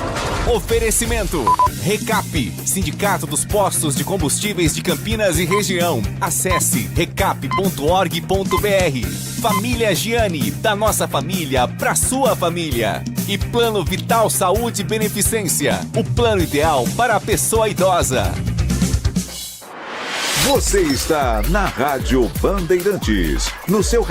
Oferecimento. Recap, Sindicato dos Postos de Combustíveis de Campinas e Região. Acesse recap.org.br. Família Giani, da nossa família pra sua família. E Plano Vital Saúde e Beneficência, o plano ideal para a pessoa idosa. Você está na Rádio Bandeirantes, no seu